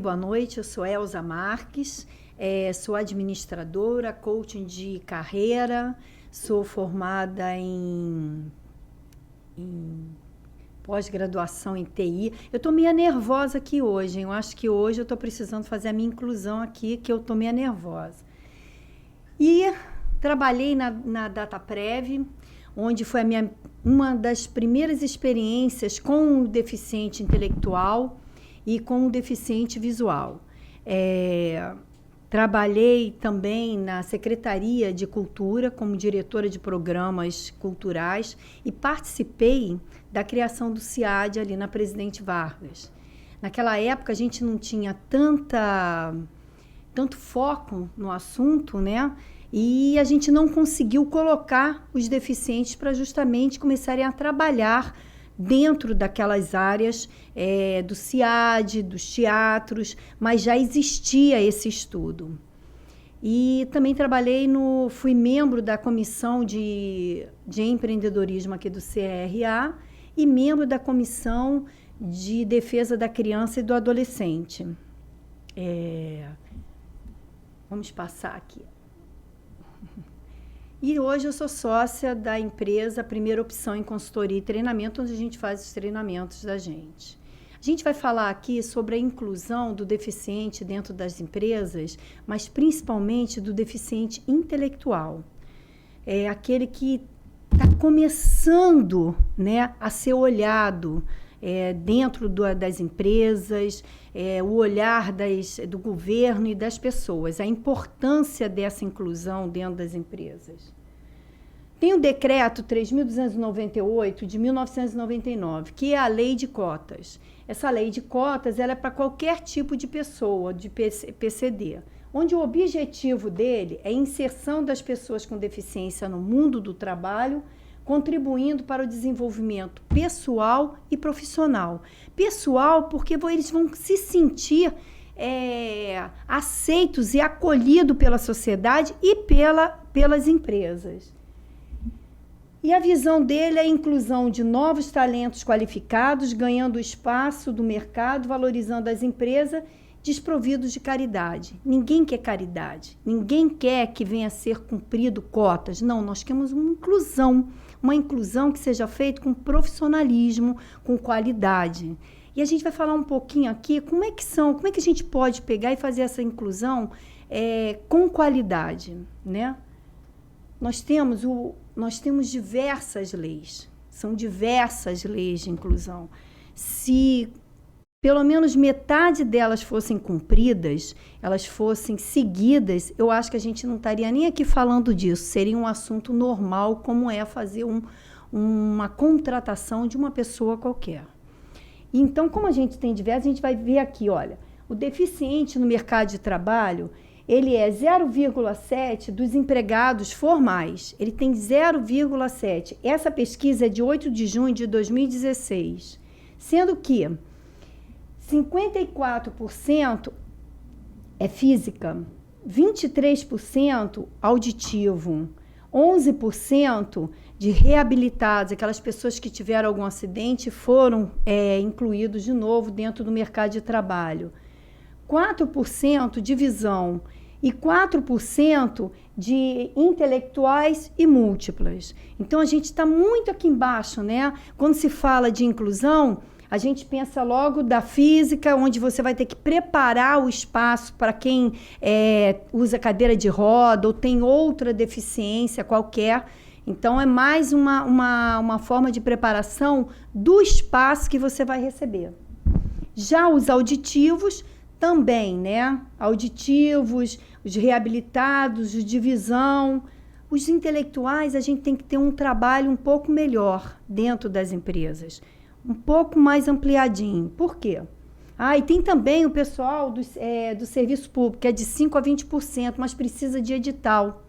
boa noite. Eu sou Elza Marques, sou administradora, coaching de carreira, sou formada em pós-graduação em TI. Eu estou meio nervosa aqui hoje, hein? Eu acho que hoje eu estou precisando fazer a minha inclusão aqui, que eu estou meio nervosa. E trabalhei na Dataprev, onde foi uma das primeiras experiências com o deficiente intelectual e com o deficiente visual. Trabalhei também na Secretaria de Cultura como diretora de programas culturais e participei da criação do CIAD ali na Presidente Vargas. Naquela época a gente não tinha tanto foco no assunto, né? E a gente não conseguiu colocar os deficientes para justamente começarem a trabalhar dentro daquelas áreas do CIAD, dos teatros, mas já existia esse estudo. E também fui membro da comissão de empreendedorismo aqui do CRA e membro da comissão de defesa da criança e do adolescente. Vamos passar aqui. E hoje eu sou sócia da empresa Primeira Opção em Consultoria e Treinamento, onde a gente faz os treinamentos da gente. A gente vai falar aqui sobre a inclusão do deficiente dentro das empresas, mas principalmente do deficiente intelectual. É aquele que está começando, né, a ser olhado dentro das empresas, o olhar do governo e das pessoas, a importância dessa inclusão dentro das empresas. Tem o decreto 3.298 de 1999, que é a lei de cotas. Essa lei de cotas ela é para qualquer tipo de pessoa, de PCD, onde o objetivo dele é a inserção das pessoas com deficiência no mundo do trabalho, contribuindo para o desenvolvimento pessoal e profissional. Pessoal, porque eles vão se sentir aceitos e acolhidos pela sociedade e pelas empresas. E a visão dele é a inclusão de novos talentos qualificados, ganhando espaço do mercado, valorizando as empresas desprovidos de caridade. Ninguém quer caridade, ninguém quer que venha a ser cumprido cotas. Não, nós queremos uma inclusão que seja feita com profissionalismo, com qualidade. E a gente vai falar um pouquinho aqui como é que a gente pode pegar e fazer essa inclusão com qualidade, né? Nós temos diversas leis, são diversas leis de inclusão. Se pelo menos metade delas fossem cumpridas, elas fossem seguidas, eu acho que a gente não estaria nem aqui falando disso. Seria um assunto normal, como é fazer uma contratação de uma pessoa qualquer. Então, como a gente tem diversas, a gente vai ver aqui, olha, o deficiente no mercado de trabalho, ele é 0,7 dos empregados formais. Ele tem 0,7. Essa pesquisa é de 8 de junho de 2016, sendo que 54% é física, 23% auditivo, 11% de reabilitados, aquelas pessoas que tiveram algum acidente foram incluídos de novo dentro do mercado de trabalho, 4% de visão e 4% de intelectuais e múltiplas. Então, a gente está muito aqui embaixo, né? Quando se fala de inclusão, a gente pensa logo da física, onde você vai ter que preparar o espaço para quem usa cadeira de roda ou tem outra deficiência qualquer. Então, é mais uma forma de preparação do espaço que você vai receber. Já os auditivos, também, né? Auditivos, os reabilitados, os de visão. Os intelectuais, a gente tem que ter um trabalho um pouco melhor dentro das empresas. Um pouco mais ampliadinho. Por quê? E tem também o pessoal do serviço público, que é de 5% a 20%, mas precisa de edital.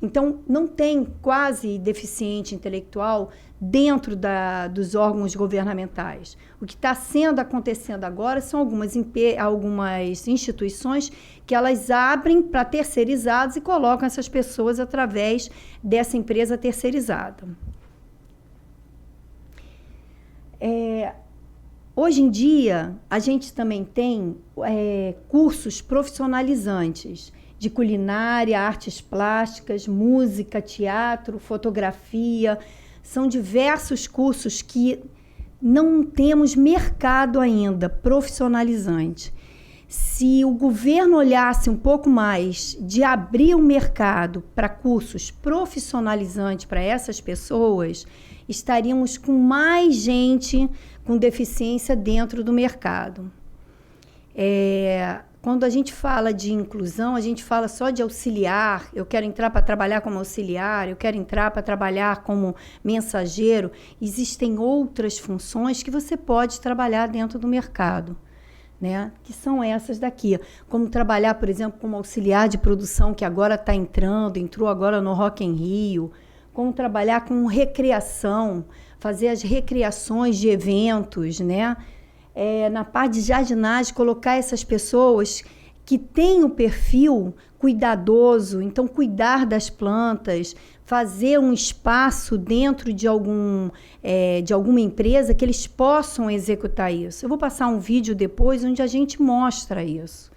Então, não tem quase deficiente intelectual dentro dos órgãos governamentais. O que está acontecendo agora são algumas instituições que elas abrem para terceirizados e colocam essas pessoas através dessa empresa terceirizada. Hoje em dia, a gente também tem cursos profissionalizantes de culinária, artes plásticas, música, teatro, fotografia. São diversos cursos que não temos mercado ainda profissionalizante. Se o governo olhasse um pouco mais de abrir o mercado para cursos profissionalizantes para essas pessoas, estaríamos com mais gente com deficiência dentro do mercado. Quando a gente fala de inclusão, a gente fala só de auxiliar. Eu quero entrar para trabalhar como auxiliar, eu quero entrar para trabalhar como mensageiro. Existem outras funções que você pode trabalhar dentro do mercado, né? Que são essas daqui. Como trabalhar, por exemplo, como auxiliar de produção, que agora está entrou agora no Rock in Rio. Como trabalhar com recreação, fazer as recriações de eventos, né? Na parte de jardinagem, colocar essas pessoas que têm o perfil cuidadoso, então cuidar das plantas, fazer um espaço dentro de alguma empresa que eles possam executar isso. Eu vou passar um vídeo depois onde a gente mostra isso.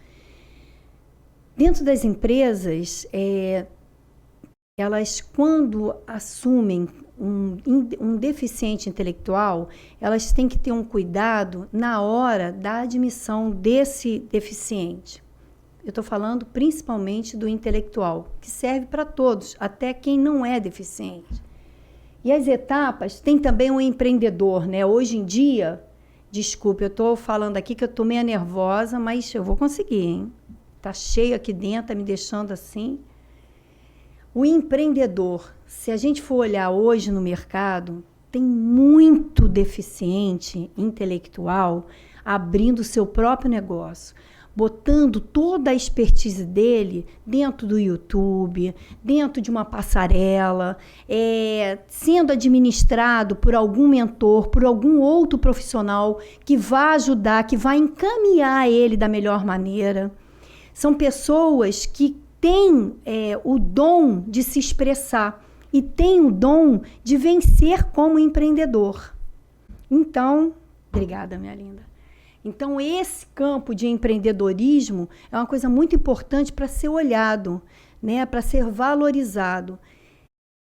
Dentro das empresas, elas, quando assumem um deficiente intelectual, elas têm que ter um cuidado na hora da admissão desse deficiente. Eu estou falando principalmente do intelectual, que serve para todos, até quem não é deficiente. E as etapas, tem também o empreendedor, né? Hoje em dia, desculpe, eu estou falando aqui que eu estou meio nervosa, mas eu vou conseguir, hein? Está cheio aqui dentro, está me deixando assim. O empreendedor, se a gente for olhar hoje no mercado, tem muito deficiente intelectual abrindo o seu próprio negócio, botando toda a expertise dele dentro do YouTube, dentro de uma passarela, sendo administrado por algum mentor, por algum outro profissional que vai ajudar, que vai encaminhar ele da melhor maneira. São pessoas que têm o dom de se expressar e têm o dom de vencer como empreendedor. Então, obrigada, minha linda. Então, esse campo de empreendedorismo é uma coisa muito importante para ser olhado, né? Para ser valorizado.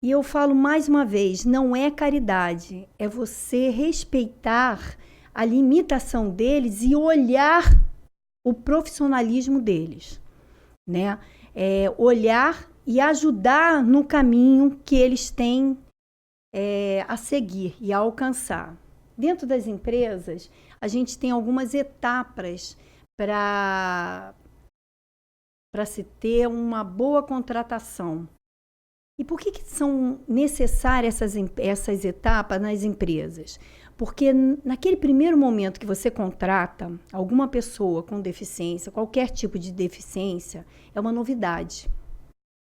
E eu falo mais uma vez, não é caridade, é você respeitar a limitação deles e olhar o profissionalismo deles, né? Olhar e ajudar no caminho que eles têm a seguir e a alcançar. Dentro das empresas, a gente tem algumas etapas para se ter uma boa contratação. E por que são necessárias essas etapas nas empresas? Porque naquele primeiro momento que você contrata alguma pessoa com deficiência, qualquer tipo de deficiência, é uma novidade.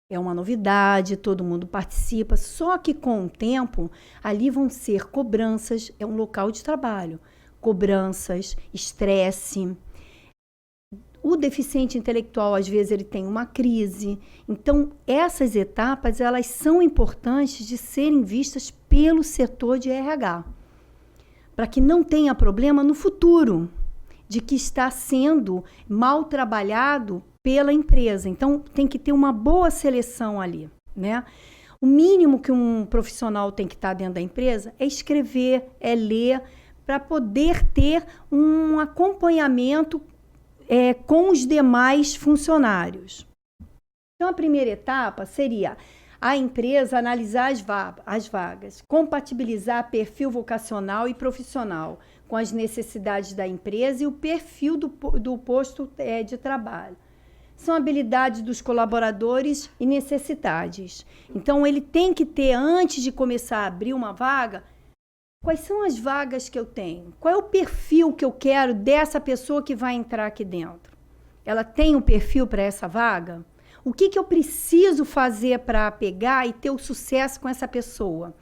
É uma novidade, todo mundo participa, só que com o tempo, ali vão ser cobranças, é um local de trabalho, cobranças, estresse. O deficiente intelectual, às vezes, ele tem uma crise. Então, essas etapas, elas são importantes de serem vistas pelo setor de RH, para que não tenha problema no futuro, de que está sendo mal trabalhado pela empresa. Então, tem que ter uma boa seleção ali, né? O mínimo que um profissional tem que estar dentro da empresa é escrever, é ler, para poder ter um acompanhamento com os demais funcionários. Então, a primeira etapa seria a empresa analisar as vagas, compatibilizar perfil vocacional e profissional com as necessidades da empresa e o perfil do posto de trabalho. São habilidades dos colaboradores e necessidades. Então, ele tem que ter, antes de começar a abrir uma vaga, quais são as vagas que eu tenho? Qual é o perfil que eu quero dessa pessoa que vai entrar aqui dentro? Ela tem um perfil para essa vaga? O que eu preciso fazer para pegar e ter o sucesso com essa pessoa?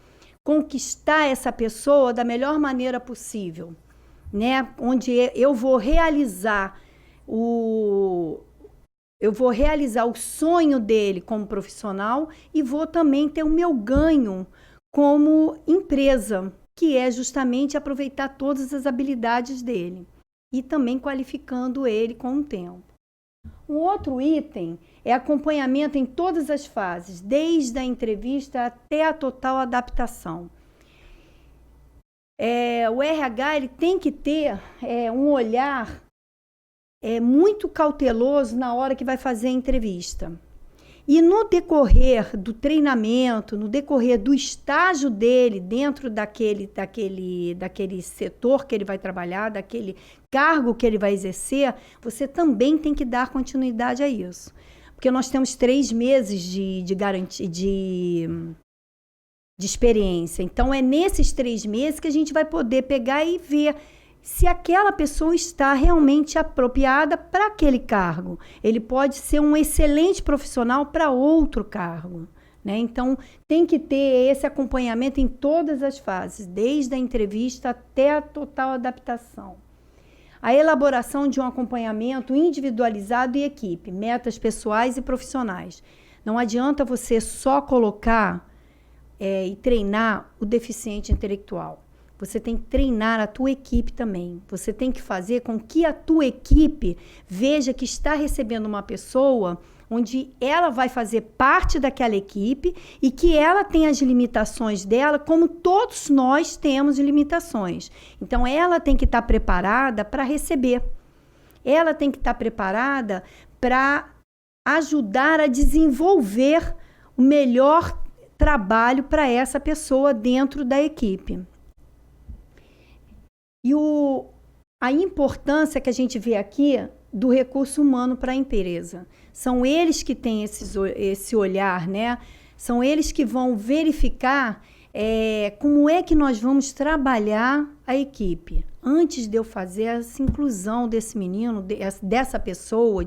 Conquistar essa pessoa da melhor maneira possível, né? Onde eu vou realizar o sonho dele como profissional e vou também ter o meu ganho como empresa, que é justamente aproveitar todas as habilidades dele e também qualificando ele com o tempo. Um outro item é acompanhamento em todas as fases, desde a entrevista até a total adaptação. O RH ele tem que ter um olhar muito cauteloso na hora que vai fazer a entrevista. E no decorrer do treinamento, no decorrer do estágio dele dentro daquele setor que ele vai trabalhar, daquele cargo que ele vai exercer, você também tem que dar continuidade a isso. Porque nós temos 3 meses de garantia, de experiência. Então, é nesses 3 meses que a gente vai poder pegar e ver se aquela pessoa está realmente apropriada para aquele cargo. Ele pode ser um excelente profissional para outro cargo, né? Então, tem que ter esse acompanhamento em todas as fases, desde a entrevista até a total adaptação. A elaboração de um acompanhamento individualizado e equipe, metas pessoais e profissionais. Não adianta você só colocar e treinar o deficiente intelectual. Você tem que treinar a tua equipe também. Você tem que fazer com que a tua equipe veja que está recebendo uma pessoa onde ela vai fazer parte daquela equipe e que ela tem as limitações dela, como todos nós temos limitações. Então, ela tem que estar preparada para receber. Ela tem que estar preparada para ajudar a desenvolver o melhor trabalho para essa pessoa dentro da equipe. E a importância que a gente vê aqui do recurso humano para a empresa. São eles que têm esse olhar, né? São eles que vão verificar como é que nós vamos trabalhar a equipe. Antes de eu fazer essa inclusão desse menino, dessa pessoa,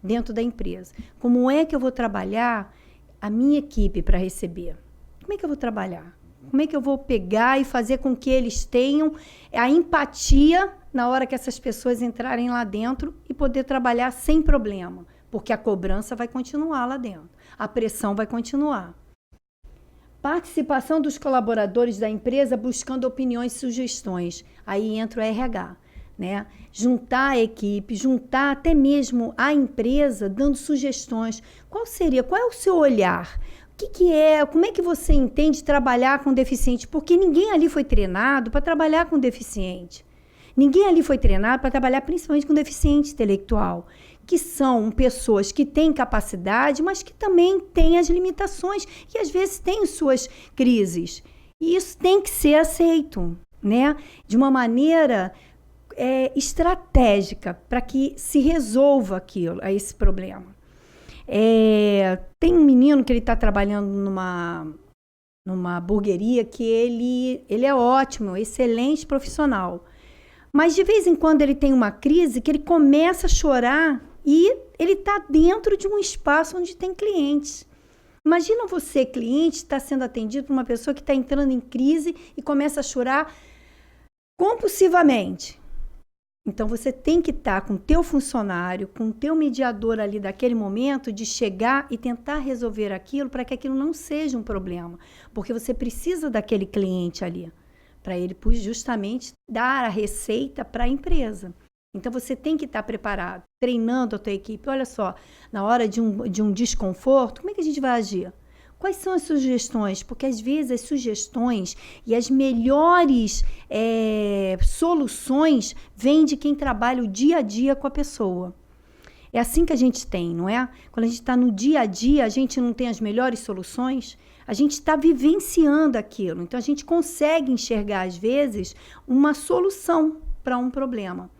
dentro da empresa. Como é que eu vou trabalhar a minha equipe para receber? Como é que eu vou trabalhar? Como é que eu vou pegar e fazer com que eles tenham a empatia na hora que essas pessoas entrarem lá dentro e poder trabalhar sem problema? Porque a cobrança vai continuar lá dentro, a pressão vai continuar. Participação dos colaboradores da empresa buscando opiniões e sugestões. Aí entra o RH, né? Juntar a equipe, juntar até mesmo a empresa dando sugestões. Qual é o seu olhar? Como é que você entende trabalhar com deficiente? Porque ninguém ali foi treinado para trabalhar com deficiente. Ninguém ali foi treinado para trabalhar principalmente com deficiente intelectual, que são pessoas que têm capacidade, mas que também têm as limitações e às vezes têm suas crises. E isso tem que ser aceito, né? De uma maneira estratégica para que se resolva esse problema. Tem um menino que ele está trabalhando numa hamburgueria que ele é ótimo, excelente profissional. Mas de vez em quando ele tem uma crise que ele começa a chorar e ele está dentro de um espaço onde tem clientes. Imagina você, cliente, está sendo atendido por uma pessoa que está entrando em crise e começa a chorar compulsivamente. Então, você tem que estar com o teu funcionário, com o teu mediador ali daquele momento de chegar e tentar resolver aquilo para que aquilo não seja um problema. Porque você precisa daquele cliente ali, para ele justamente dar a receita para a empresa. Então, você tem que estar preparado, treinando a tua equipe. Olha só, na hora de um desconforto, como é que a gente vai agir? Quais são as sugestões? Porque, às vezes, as sugestões e as melhores soluções vêm de quem trabalha o dia a dia com a pessoa. É assim que a gente tem, não é? Quando a gente está no dia a dia, a gente não tem as melhores soluções, a gente está vivenciando aquilo. Então, a gente consegue enxergar, às vezes, uma solução para um problema.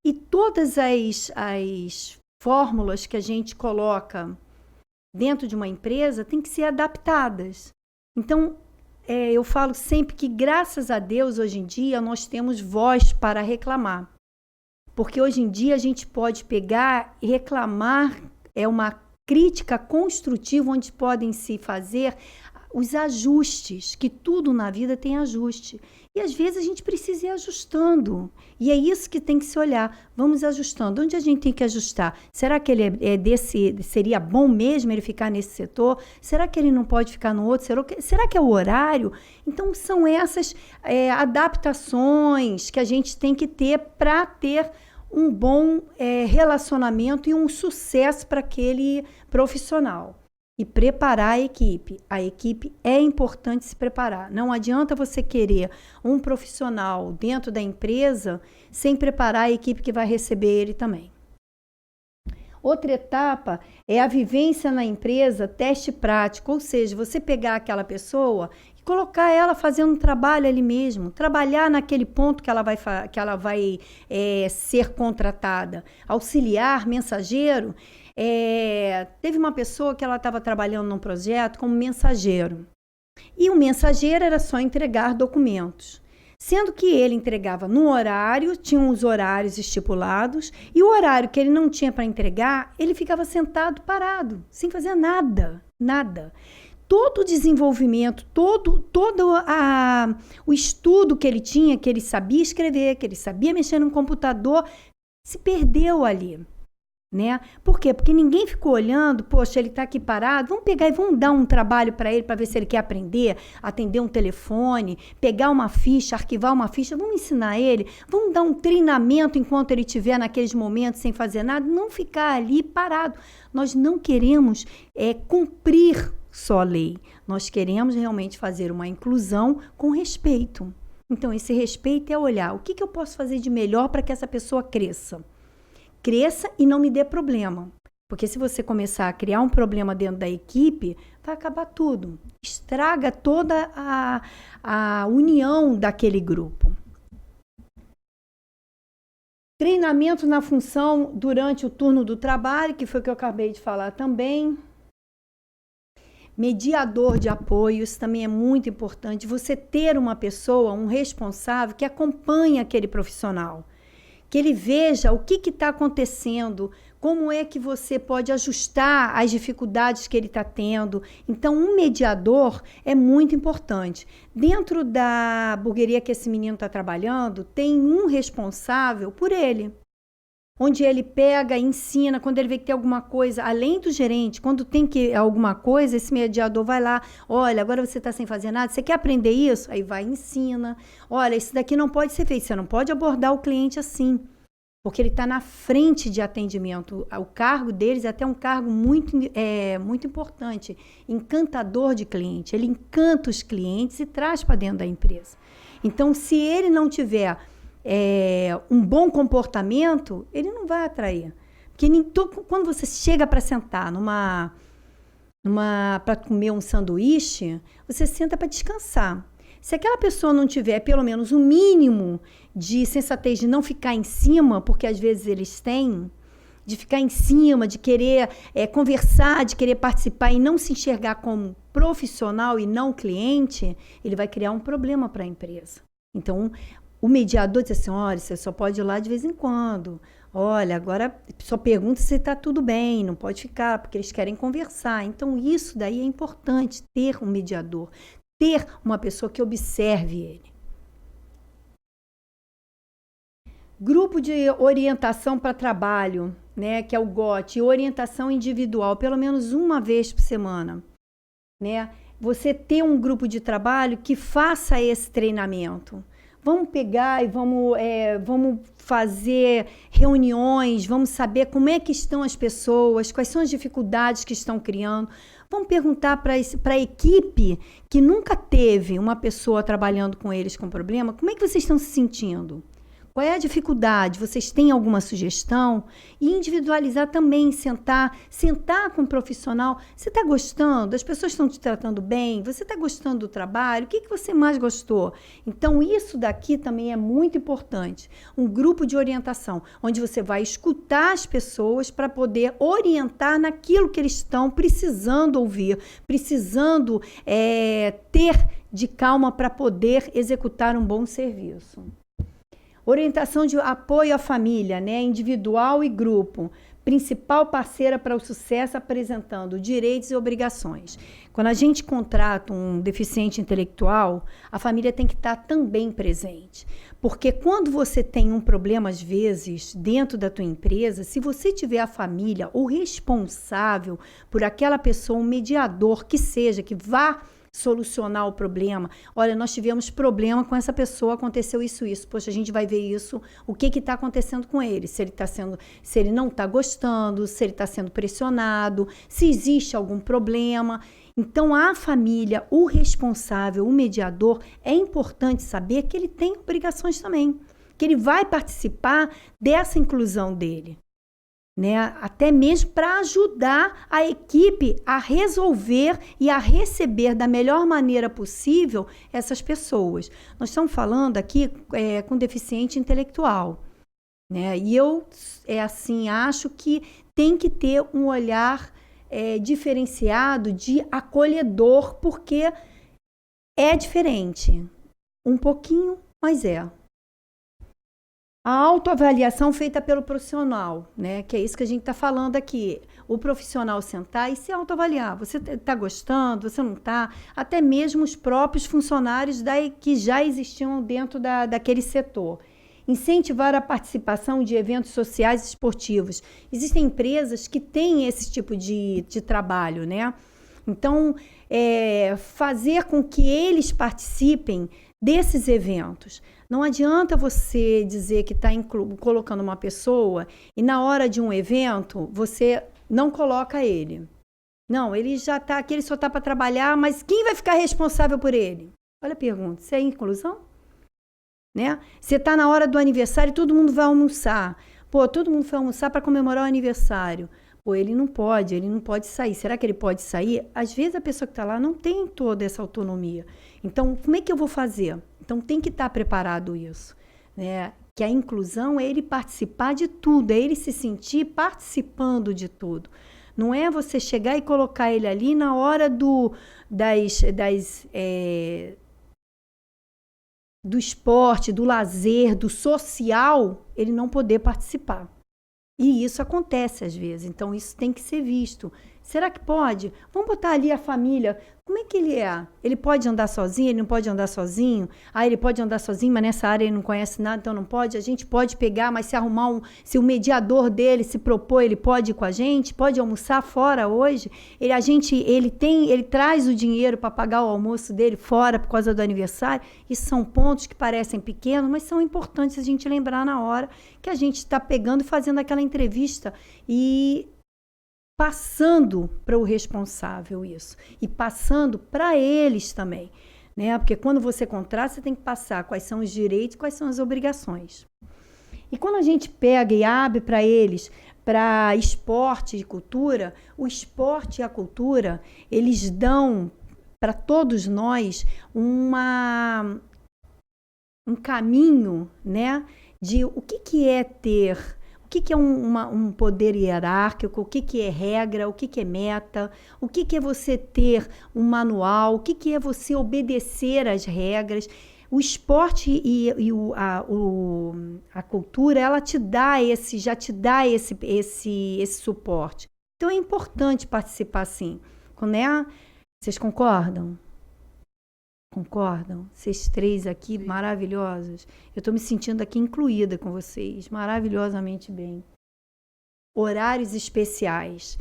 E todas as fórmulas que a gente coloca dentro de uma empresa tem que ser adaptadas. Então, eu falo sempre que, graças a Deus, hoje em dia, nós temos voz para reclamar. Porque hoje em dia a gente pode pegar e reclamar, uma crítica construtiva onde podem se fazer os ajustes, que tudo na vida tem ajuste. E às vezes a gente precisa ir ajustando. E é isso que tem que se olhar. Vamos ajustando. Onde a gente tem que ajustar? Será que ele seria bom mesmo ele ficar nesse setor? Será que ele não pode ficar no outro? Será que é o horário? Então, são essas adaptações que a gente tem que ter para ter um bom relacionamento e um sucesso para aquele profissional. E preparar a equipe. A equipe é importante se preparar. Não adianta você querer um profissional dentro da empresa sem preparar a equipe que vai receber ele também. Outra etapa é a vivência na empresa, teste prático, ou seja, você pegar aquela pessoa e colocar ela fazendo um trabalho ali mesmo, trabalhar naquele ponto que ela vai ser contratada. Auxiliar, mensageiro. Teve uma pessoa que ela estava trabalhando num projeto como mensageiro. E o mensageiro era só entregar documentos. Sendo que ele entregava no horário, tinham os horários estipulados, e o horário que ele não tinha para entregar, ele ficava sentado, parado, sem fazer nada, nada. Todo o desenvolvimento, todo o estudo que ele tinha, que ele sabia escrever, que ele sabia mexer no computador, se perdeu ali. Né? Por quê? Porque ninguém ficou olhando, poxa, ele está aqui parado, vamos pegar e vamos dar um trabalho para ele, para ver se ele quer aprender, atender um telefone, pegar uma ficha, arquivar uma ficha, vamos ensinar ele, vamos dar um treinamento enquanto ele estiver naqueles momentos sem fazer nada, não ficar ali parado. Nós não queremos cumprir só a lei, nós queremos realmente fazer uma inclusão com respeito. Então, esse respeito é olhar o que eu posso fazer de melhor para que essa pessoa cresça e não me dê problema. Porque se você começar a criar um problema dentro da equipe, vai acabar tudo. Estraga toda a união daquele grupo. Treinamento na função durante o turno do trabalho, que foi o que eu acabei de falar também. Mediador de apoio, isso também é muito importante. Você ter uma pessoa, um responsável que acompanhe aquele profissional. Que ele veja o que está acontecendo, como é que você pode ajustar as dificuldades que ele está tendo. Então, um mediador é muito importante. Dentro da hamburgueria que esse menino está trabalhando, tem um responsável por ele. Onde ele pega, ensina, quando ele vê que tem alguma coisa, além do gerente, quando tem alguma coisa, esse mediador vai lá, olha, agora você está sem fazer nada, você quer aprender isso? Aí vai e ensina. Olha, isso daqui não pode ser feito, você não pode abordar o cliente assim, porque ele está na frente de atendimento. O cargo deles é até um cargo muito importante, encantador de cliente. Ele encanta os clientes e traz para dentro da empresa. Então, se ele não tiver um bom comportamento, ele não vai atrair. Porque quando você chega para sentar para comer um sanduíche, você senta para descansar. Se aquela pessoa não tiver pelo menos o mínimo de sensatez de não ficar em cima, porque às vezes eles têm, de ficar em cima, de querer conversar, de querer participar e não se enxergar como profissional e não cliente, ele vai criar um problema para a empresa. Então, o mediador diz assim, olha, você só pode ir lá de vez em quando. Olha, agora só pergunta se está tudo bem, não pode ficar, porque eles querem conversar. Então, isso daí é importante, ter um mediador, ter uma pessoa que observe ele. Grupo de orientação para trabalho, né, que é o GOT, orientação individual, pelo menos uma vez por semana, né? Você ter um grupo de trabalho que faça esse treinamento. Vamos pegar e vamos fazer reuniões, vamos saber como é que estão as pessoas, quais são as dificuldades que estão criando. Vamos perguntar para a equipe que nunca teve uma pessoa trabalhando com eles com problema, como é que vocês estão se sentindo? Qual é a dificuldade? Vocês têm alguma sugestão? E individualizar também, sentar com um profissional. Você está gostando? As pessoas estão te tratando bem? Você está gostando do trabalho? O que você mais gostou? Então, isso daqui também é muito importante. Um grupo de orientação, onde você vai escutar as pessoas para poder orientar naquilo que eles estão precisando ouvir, precisando ter de calma para poder executar um bom serviço. Orientação de apoio à família, né? Individual e grupo. principal parceira para o sucesso, apresentando direitos e obrigações. Quando a gente contrata um deficiente intelectual, a família tem que estar também presente. Porque quando você tem um problema, às vezes, dentro da tua empresa, se você tiver a família ou responsável por aquela pessoa, um mediador que seja, que vá solucionar o problema. Olha, nós tivemos problema com essa pessoa, aconteceu isso. Poxa, a gente vai ver isso, o que está acontecendo com ele, se ele não está gostando, se ele está sendo pressionado, se existe algum problema. Então, a família, o responsável, o mediador, é importante saber que ele tem obrigações também, que ele vai participar dessa inclusão dele. Né? Até mesmo para ajudar a equipe a resolver e a receber da melhor maneira possível essas pessoas. Nós estamos falando aqui com deficiente intelectual, né? E eu, acho que tem que ter um olhar diferenciado de acolhedor, porque é diferente, um pouquinho, mas é. A autoavaliação feita pelo profissional, né? Que é isso que a gente está falando aqui. O profissional sentar e se autoavaliar. Você está gostando? Você não está? Até mesmo os próprios funcionários que já existiam dentro daquele setor. Incentivar a participação de eventos sociais e esportivos. Existem empresas que têm esse tipo de trabalho, né? Então, fazer com que eles participem desses eventos. Não adianta você dizer que está colocando uma pessoa e na hora de um evento você não coloca ele. Não, ele já está aqui, ele só está para trabalhar, mas quem vai ficar responsável por ele? Olha a pergunta, isso é inclusão? Né? Você está na hora do aniversário e todo mundo vai almoçar. Pô, todo mundo foi almoçar para comemorar o aniversário. Pô, ele não pode sair. Será que ele pode sair? Às vezes a pessoa que está lá não tem toda essa autonomia. Então, como é que eu vou fazer? Então, tem que estar preparado isso, né? Que a inclusão é ele participar de tudo, é ele se sentir participando de tudo. Não é você chegar e colocar ele ali na hora do esporte, do lazer, do social, ele não poder participar. E isso acontece às vezes, então isso tem que ser visto. Será que pode? Vamos botar ali a família. Como é que ele é? Ele pode andar sozinho? Ele não pode andar sozinho? Ele pode andar sozinho, mas nessa área ele não conhece nada, então não pode. A gente pode pegar, mas se o mediador dele se propor, ele pode ir com a gente? Pode almoçar fora hoje? Ele traz o dinheiro para pagar o almoço dele fora por causa do aniversário? Isso são pontos que parecem pequenos, mas são importantes a gente lembrar na hora que a gente está pegando e fazendo aquela entrevista e passando para o responsável isso, e passando para eles também, né? Porque quando você contrata, você tem que passar quais são os direitos, quais são as obrigações. E quando a gente pega e abre para eles, para esporte e cultura, o esporte e a cultura, eles dão para todos nós um caminho, né? De o que é ter. O que é um poder hierárquico, o que é regra, o que é meta, o que é você ter um manual, o que é você obedecer às regras. O esporte e a cultura, ela já te dá esse suporte. Então, é importante participar sim. Né? Vocês concordam? Concordam? Vocês três aqui, maravilhosos. Eu estou me sentindo aqui incluída com vocês, maravilhosamente bem. Horários especiais.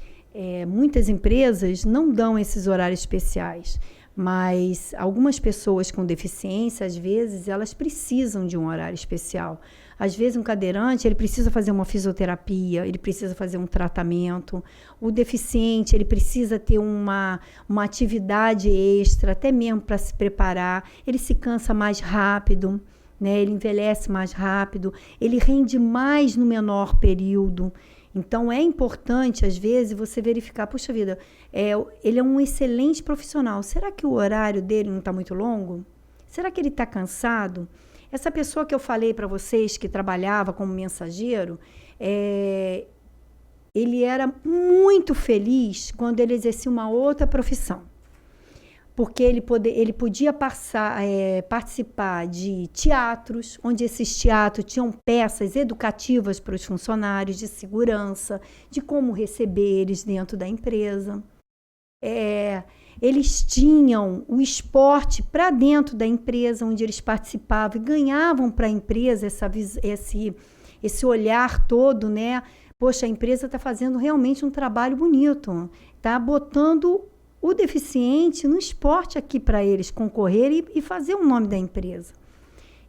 Muitas empresas não dão esses horários especiais, mas algumas pessoas com deficiência, às vezes, elas precisam de um horário especial. Às vezes, um cadeirante, ele precisa fazer uma fisioterapia, ele precisa fazer um tratamento. O deficiente, ele precisa ter uma atividade extra, até mesmo para se preparar. Ele se cansa mais rápido, né? Ele envelhece mais rápido, ele rende mais no menor período. Então, é importante, às vezes, você verificar, puxa vida, ele é um excelente profissional. Será que o horário dele não está muito longo? Será que ele está cansado? Essa pessoa que eu falei para vocês, que trabalhava como mensageiro, ele era muito feliz quando ele exercia uma outra profissão. porque ele podia participar de teatros, onde esses teatros tinham peças educativas para os funcionários, de segurança, de como receber eles dentro da empresa. Eles tinham o esporte para dentro da empresa, onde eles participavam e ganhavam para a empresa esse olhar todo, né? Poxa, a empresa está fazendo realmente um trabalho bonito, está botando o deficiente no esporte aqui para eles concorrerem e fazer o nome da empresa.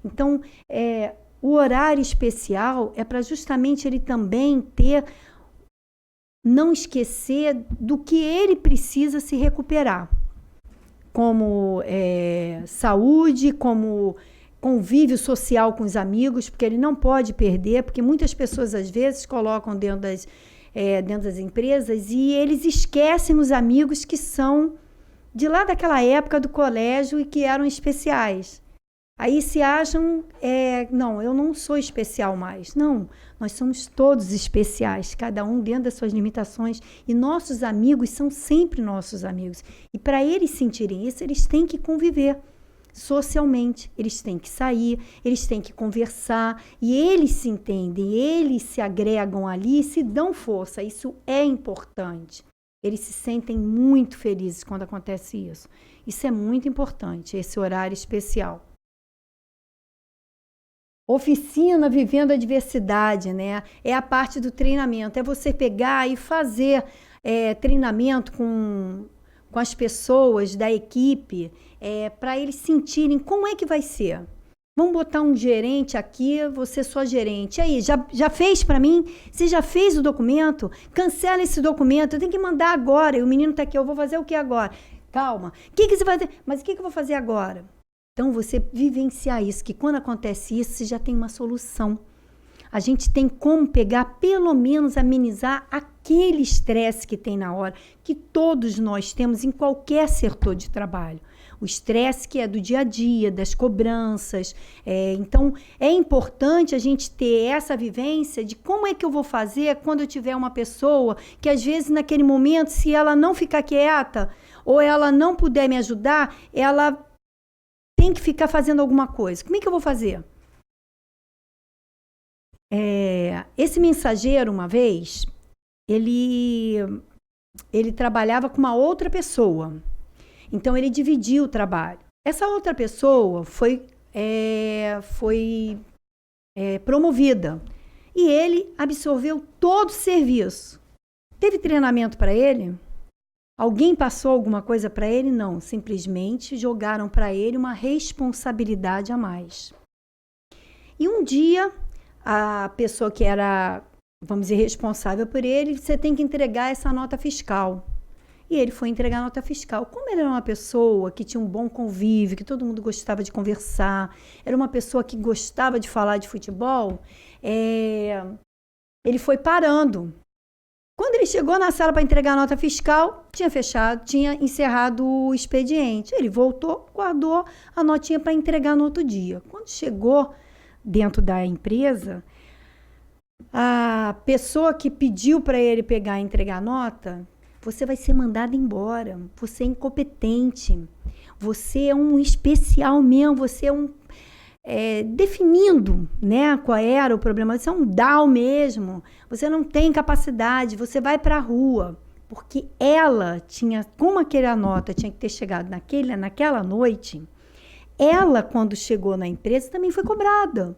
Então, o horário especial é para justamente ele também não esquecer do que ele precisa se recuperar, como saúde, como convívio social com os amigos, porque ele não pode perder, porque muitas pessoas às vezes colocam dentro das empresas e eles esquecem os amigos que são de lá daquela época do colégio e que eram especiais. Aí se acham, não, eu não sou especial mais. Não, nós somos todos especiais, cada um dentro das suas limitações. E nossos amigos são sempre nossos amigos. E para eles sentirem isso, eles têm que conviver socialmente. Eles têm que sair, eles têm que conversar. E eles se entendem, eles se agregam ali e se dão força. Isso é importante. Eles se sentem muito felizes quando acontece isso. Isso é muito importante, esse horário especial. Oficina Vivendo a Diversidade, né? É a parte do treinamento. É você pegar e fazer treinamento com as pessoas da equipe, para eles sentirem como é que vai ser. Vamos botar um gerente aqui, você só gerente. E aí, já fez para mim? Você já fez o documento? Cancela esse documento, eu tenho que mandar agora. E o menino está aqui, eu vou fazer o que agora? Calma, o que você vai fazer? Mas o que eu vou fazer agora? Então, você vivenciar isso, que quando acontece isso, você já tem uma solução. A gente tem como pegar, pelo menos, amenizar aquele estresse que tem na hora, que todos nós temos em qualquer setor de trabalho. O estresse que é do dia a dia, das cobranças. Então, é importante a gente ter essa vivência de como é que eu vou fazer quando eu tiver uma pessoa que, às vezes, naquele momento, se ela não ficar quieta ou ela não puder me ajudar, ela tem que ficar fazendo alguma coisa. Como é que eu vou fazer? Esse mensageiro, uma vez, ele trabalhava com uma outra pessoa. Então, ele dividiu o trabalho. Essa outra pessoa foi promovida. E ele absorveu todo o serviço. Teve treinamento para ele? Alguém passou alguma coisa para ele? Não, simplesmente jogaram para ele uma responsabilidade a mais. E um dia, a pessoa que era, vamos dizer, responsável por ele, você tem que entregar essa nota fiscal. E ele foi entregar a nota fiscal. Como ele era uma pessoa que tinha um bom convívio, que todo mundo gostava de conversar, era uma pessoa que gostava de falar de futebol, ele foi parando. Quando ele chegou na sala para entregar a nota fiscal, tinha encerrado o expediente. Ele voltou, guardou a notinha para entregar no outro dia. Quando chegou dentro da empresa, a pessoa que pediu para ele pegar e entregar a nota, você vai ser mandado embora, você é incompetente, você é um especial mesmo, você é definindo, né, qual era o problema, você é um DAO mesmo, você não tem capacidade, você vai para a rua, porque ela tinha, como aquela nota tinha que ter chegado naquela noite, ela, quando chegou na empresa, também foi cobrada.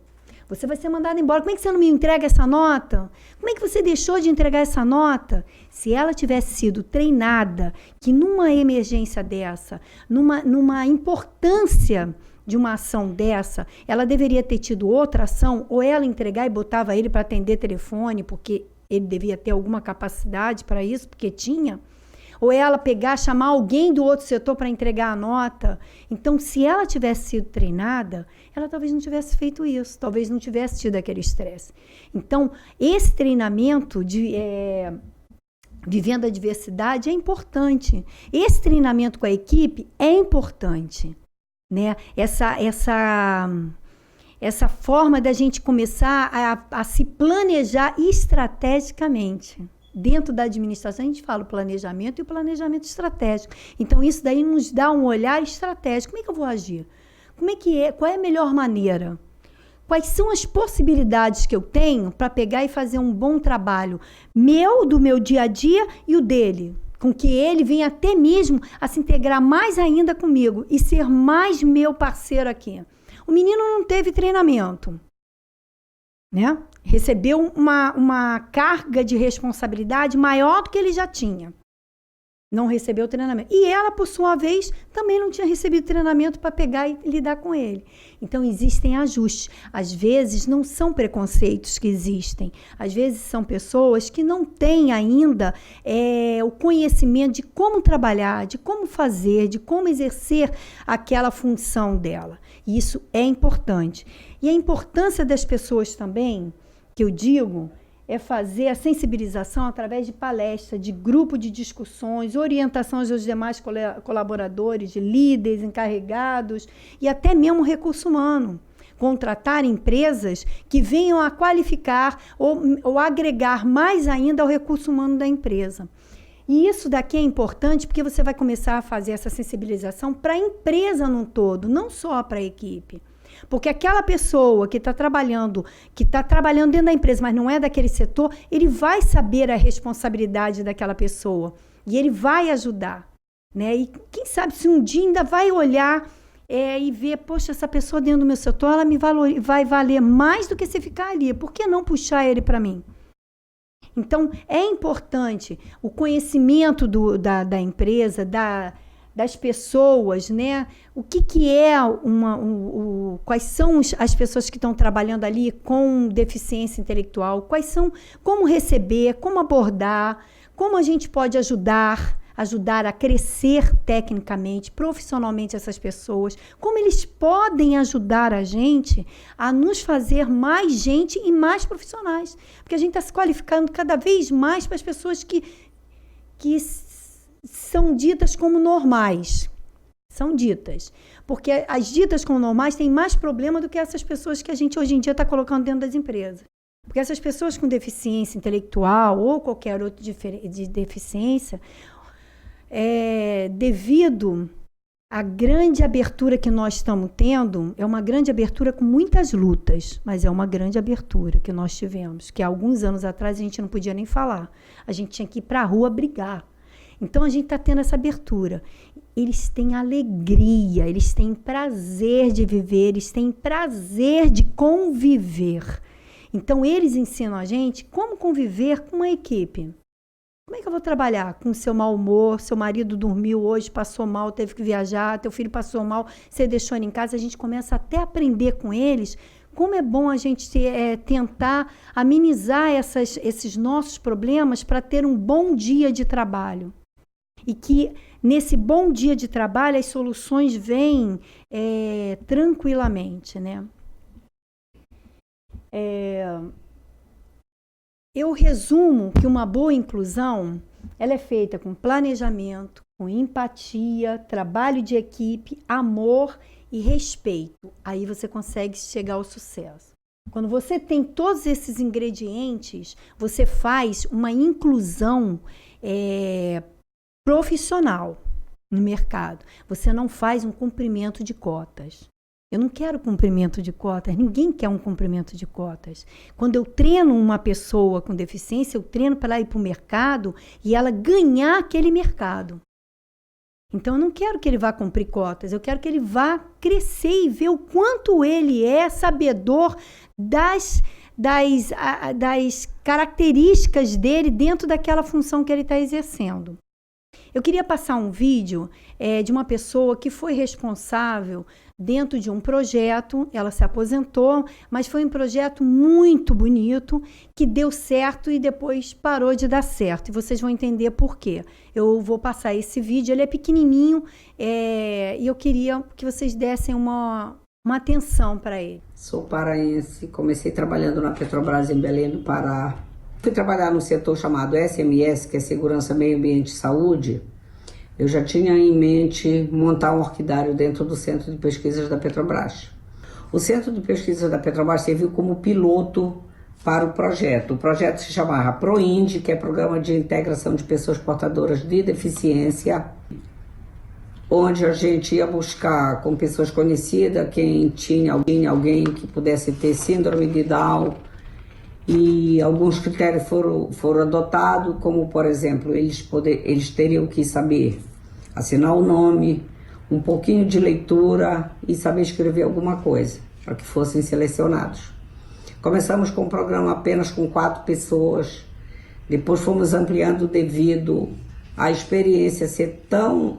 Você vai ser mandado embora. Como é que você não me entrega essa nota? Como é que você deixou de entregar essa nota? Se ela tivesse sido treinada, que numa emergência dessa, numa importância de uma ação dessa, ela deveria ter tido outra ação, ou ela entregar e botava ele para atender telefone, porque ele devia ter alguma capacidade para isso, porque tinha, ou ela pegar, chamar alguém do outro setor para entregar a nota. Então, se ela tivesse sido treinada, ela talvez não tivesse feito isso, talvez não tivesse tido aquele estresse. Então, esse treinamento de vivendo a diversidade é importante. Esse treinamento com a equipe é importante, né? Essa forma da gente começar a se planejar estrategicamente. Dentro da administração, a gente fala o planejamento e o planejamento estratégico. Então, isso daí nos dá um olhar estratégico. Como é que eu vou agir? Qual é a melhor maneira? Quais são as possibilidades que eu tenho para pegar e fazer um bom trabalho do meu dia a dia e o dele? Com que ele venha até mesmo a se integrar mais ainda comigo e ser mais meu parceiro aqui. O menino não teve treinamento, né? Recebeu uma carga de responsabilidade maior do que ele já tinha. Não recebeu treinamento. E ela, por sua vez, também não tinha recebido treinamento para pegar e lidar com ele. Então, existem ajustes. Às vezes, não são preconceitos que existem. Às vezes, são pessoas que não têm ainda o conhecimento de como trabalhar, de como fazer, de como exercer aquela função dela. E isso é importante. E a importância das pessoas também, que eu digo, é fazer a sensibilização através de palestras, de grupo de discussões, orientação aos demais colaboradores, de líderes, encarregados e até mesmo recurso humano. Contratar empresas que venham a qualificar ou agregar mais ainda ao recurso humano da empresa. E isso daqui é importante porque você vai começar a fazer essa sensibilização para a empresa no todo, não só para a equipe. Porque aquela pessoa que está trabalhando dentro da empresa, mas não é daquele setor, ele vai saber a responsabilidade daquela pessoa e ele vai ajudar, né? E quem sabe se um dia ainda vai olhar e ver, poxa, essa pessoa dentro do meu setor, ela vai valer mais do que se ficar ali. Por que não puxar ele para mim? Então, é importante o conhecimento da empresa, das pessoas, né? O que é quais são as pessoas que estão trabalhando ali com deficiência intelectual, como receber, como abordar, como a gente pode ajudar a crescer tecnicamente, profissionalmente essas pessoas, como eles podem ajudar a gente a nos fazer mais gente e mais profissionais. Porque a gente está se qualificando cada vez mais para as pessoas que são ditas como normais. São ditas. Porque as ditas como normais têm mais problema do que essas pessoas que a gente hoje em dia está colocando dentro das empresas. Porque essas pessoas com deficiência intelectual ou qualquer outra de deficiência, devido à grande abertura que nós estamos tendo, é uma grande abertura com muitas lutas, mas é uma grande abertura que nós tivemos, que há alguns anos atrás a gente não podia nem falar. A gente tinha que ir para a rua brigar. Então, a gente está tendo essa abertura. Eles têm alegria, eles têm prazer de viver, eles têm prazer de conviver. Então, eles ensinam a gente como conviver com uma equipe. Como é que eu vou trabalhar com o seu mau humor, seu marido dormiu hoje, passou mal, teve que viajar, teu filho passou mal, você deixou ele em casa, a gente começa até a aprender com eles como é bom a gente tentar amenizar esses nossos problemas para ter um bom dia de trabalho. E que nesse bom dia de trabalho as soluções vêm tranquilamente, né? Eu resumo que uma boa inclusão ela é feita com planejamento, com empatia, trabalho de equipe, amor e respeito. Aí você consegue chegar ao sucesso. Quando você tem todos esses ingredientes, você faz uma inclusão profissional no mercado. Você não faz um cumprimento de cotas. Eu não quero cumprimento de cotas, ninguém quer um cumprimento de cotas. Quando eu treino uma pessoa com deficiência, eu treino para ela ir para o mercado e ela ganhar aquele mercado. Então, eu não quero que ele vá cumprir cotas, eu quero que ele vá crescer e ver o quanto ele é sabedor das características dele dentro daquela função que ele está exercendo. Eu queria passar um vídeo de uma pessoa que foi responsável dentro de um projeto, ela se aposentou, mas foi um projeto muito bonito, que deu certo e depois parou de dar certo. E vocês vão entender por quê. Eu vou passar esse vídeo, ele é pequenininho, e eu queria que vocês dessem uma atenção para ele. Sou paraense, comecei trabalhando na Petrobras em Belém do Pará. Fui trabalhar no setor chamado SMS, que é Segurança, Meio Ambiente e Saúde. Eu já tinha em mente montar um orquidário dentro do Centro de Pesquisas da Petrobras. O Centro de Pesquisas da Petrobras serviu como piloto para o projeto. O projeto se chamava PROIND, que é Programa de Integração de Pessoas Portadoras de Deficiência, onde a gente ia buscar com pessoas conhecidas quem tinha alguém que pudesse ter síndrome de Down, e alguns critérios foram adotados, como, por exemplo, eles teriam que saber assinar o nome, um pouquinho de leitura e saber escrever alguma coisa, para que fossem selecionados. Começamos com um programa apenas com 4 pessoas, depois fomos ampliando devido à experiência ser tão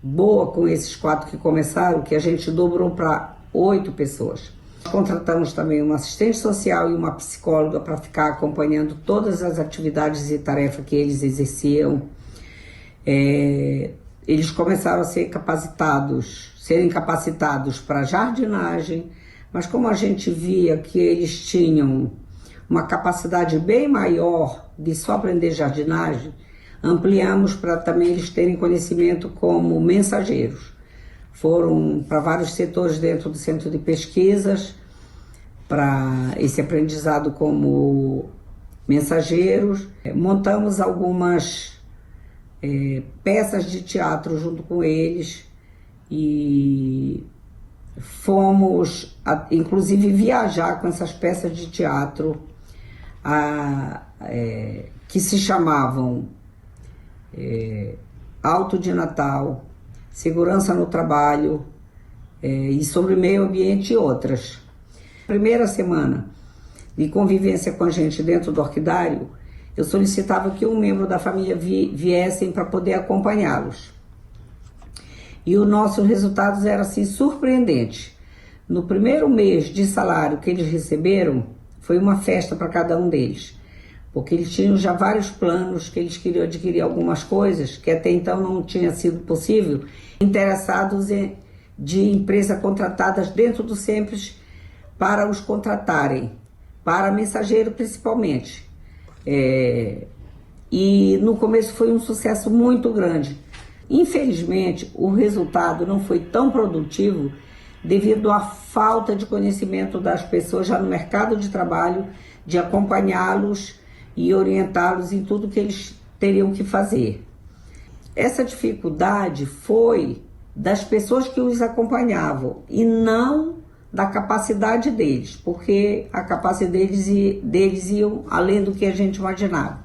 boa com esses 4 que começaram, que a gente dobrou para 8 pessoas. Contratamos também uma assistente social e uma psicóloga para ficar acompanhando todas as atividades e tarefas que eles exerciam. Eles começaram a serem capacitados para jardinagem, mas como a gente via que eles tinham uma capacidade bem maior de só aprender jardinagem, ampliamos para também eles terem conhecimento como mensageiros. Foram para vários setores dentro do centro de pesquisas, para esse aprendizado como mensageiros. Montamos algumas peças de teatro junto com eles e fomos, inclusive, viajar com essas peças de teatro que se chamavam Alto de Natal, Segurança no Trabalho e sobre meio ambiente e outras. Primeira semana de convivência com a gente dentro do orquidário, eu solicitava que um membro da família viessem para poder acompanhá-los. E os nossos resultados eram assim surpreendentes. No primeiro mês de salário que eles receberam, foi uma festa para cada um deles, porque eles tinham já vários planos, que eles queriam adquirir algumas coisas que até então não tinha sido possível, interessados de empresas contratadas dentro do SEMPES para os contratarem, para mensageiro principalmente. E no começo foi um sucesso muito grande. Infelizmente, o resultado não foi tão produtivo devido à falta de conhecimento das pessoas já no mercado de trabalho, de acompanhá-los e orientá-los em tudo que eles teriam que fazer. Essa dificuldade foi das pessoas que os acompanhavam e não da capacidade deles, porque a capacidade deles iam além do que a gente imaginava.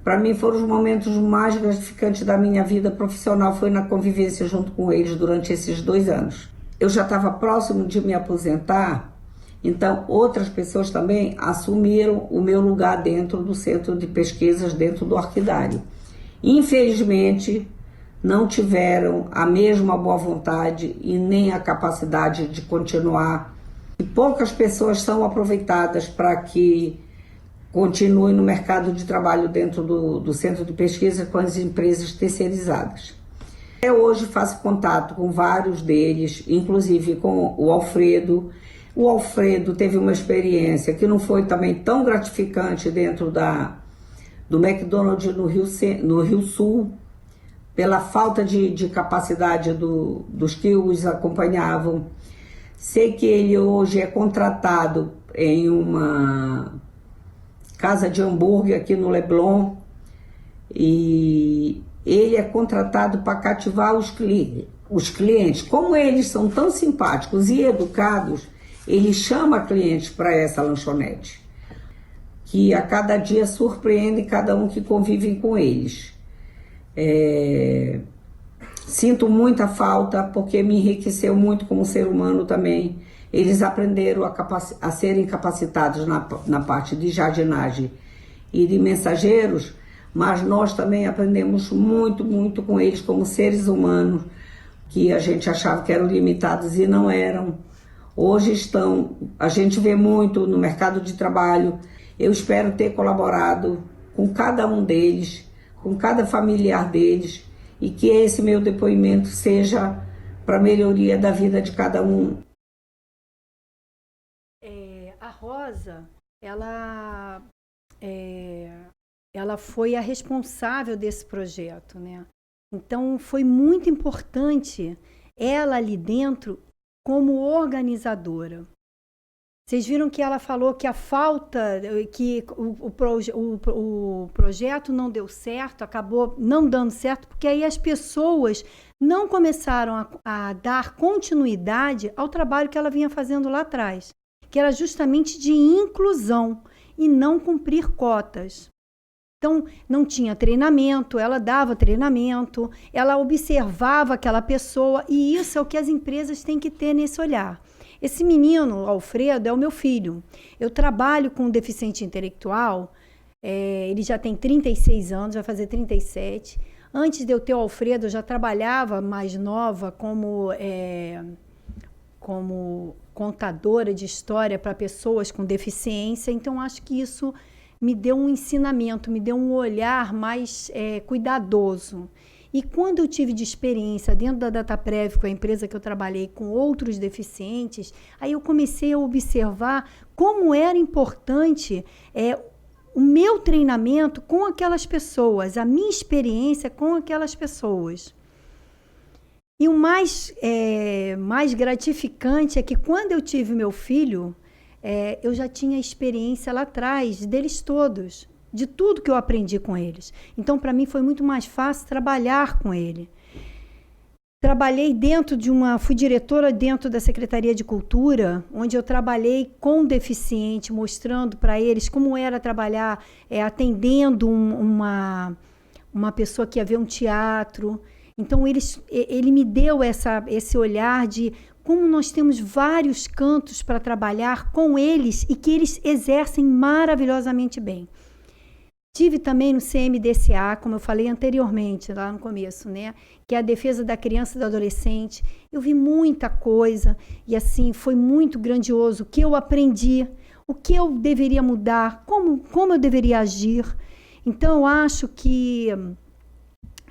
Para mim foram os momentos mais gratificantes da minha vida profissional, foi na convivência junto com eles durante esses 2 anos. Eu já estava próximo de me aposentar, então outras pessoas também assumiram o meu lugar dentro do centro de pesquisas, dentro do orquidário. Infelizmente, não tiveram a mesma boa vontade e nem a capacidade de continuar. E poucas pessoas são aproveitadas para que continue no mercado de trabalho dentro do centro de pesquisa com as empresas terceirizadas. Até hoje faço contato com vários deles, inclusive com o Alfredo. O Alfredo teve uma experiência que não foi também tão gratificante dentro do McDonald's no Rio Sul, pela falta de capacidade dos que os acompanhavam. Sei que ele hoje é contratado em uma casa de hambúrguer aqui no Leblon, e ele é contratado para cativar os clientes. Como eles são tão simpáticos e educados, ele chama clientes para essa lanchonete, que a cada dia surpreende cada um que convive com eles. Sinto muita falta, porque me enriqueceu muito como ser humano também. Eles aprenderam a serem capacitados na parte de jardinagem e de mensageiros, mas nós também aprendemos muito, muito com eles como seres humanos, que a gente achava que eram limitados e não eram. Hoje a gente vê muito no mercado de trabalho. Eu espero ter colaborado com cada um deles, com cada familiar deles, e que esse meu depoimento seja para a melhoria da vida de cada um. A Rosa, ela foi a responsável desse projeto, né? Então, foi muito importante ela ali dentro como organizadora. Vocês viram que ela falou que a falta, que o projeto não deu certo, acabou não dando certo, porque aí as pessoas não começaram a dar continuidade ao trabalho que ela vinha fazendo lá atrás, que era justamente de inclusão e não cumprir cotas. Então, não tinha treinamento, ela dava treinamento, ela observava aquela pessoa, e isso é o que as empresas têm que ter nesse olhar. Esse menino, Alfredo, é o meu filho. Eu trabalho com um deficiente intelectual, ele já tem 36 anos, vai fazer 37. Antes de eu ter o Alfredo, eu já trabalhava mais nova como contadora de história para pessoas com deficiência. Então, acho que isso me deu um ensinamento, me deu um olhar mais cuidadoso. E quando eu tive de experiência dentro da Dataprev, com a empresa que eu trabalhei com outros deficientes, aí eu comecei a observar como era importante o meu treinamento com aquelas pessoas, a minha experiência com aquelas pessoas. E o mais gratificante é que quando eu tive meu filho, eu já tinha experiência lá atrás deles todos, de tudo que eu aprendi com eles. Então, para mim, foi muito mais fácil trabalhar com ele. Fui diretora dentro da Secretaria de Cultura, onde eu trabalhei com deficiente, mostrando para eles como era trabalhar, atendendo uma pessoa que ia ver um teatro. Então, ele me deu esse olhar de como nós temos vários cantos para trabalhar com eles e que eles exercem maravilhosamente bem. Tive também no CMDCA, como eu falei anteriormente, lá no começo, né? Que é a defesa da criança e do adolescente. Eu vi muita coisa e, assim, foi muito grandioso o que eu aprendi, o que eu deveria mudar, como eu deveria agir. Então,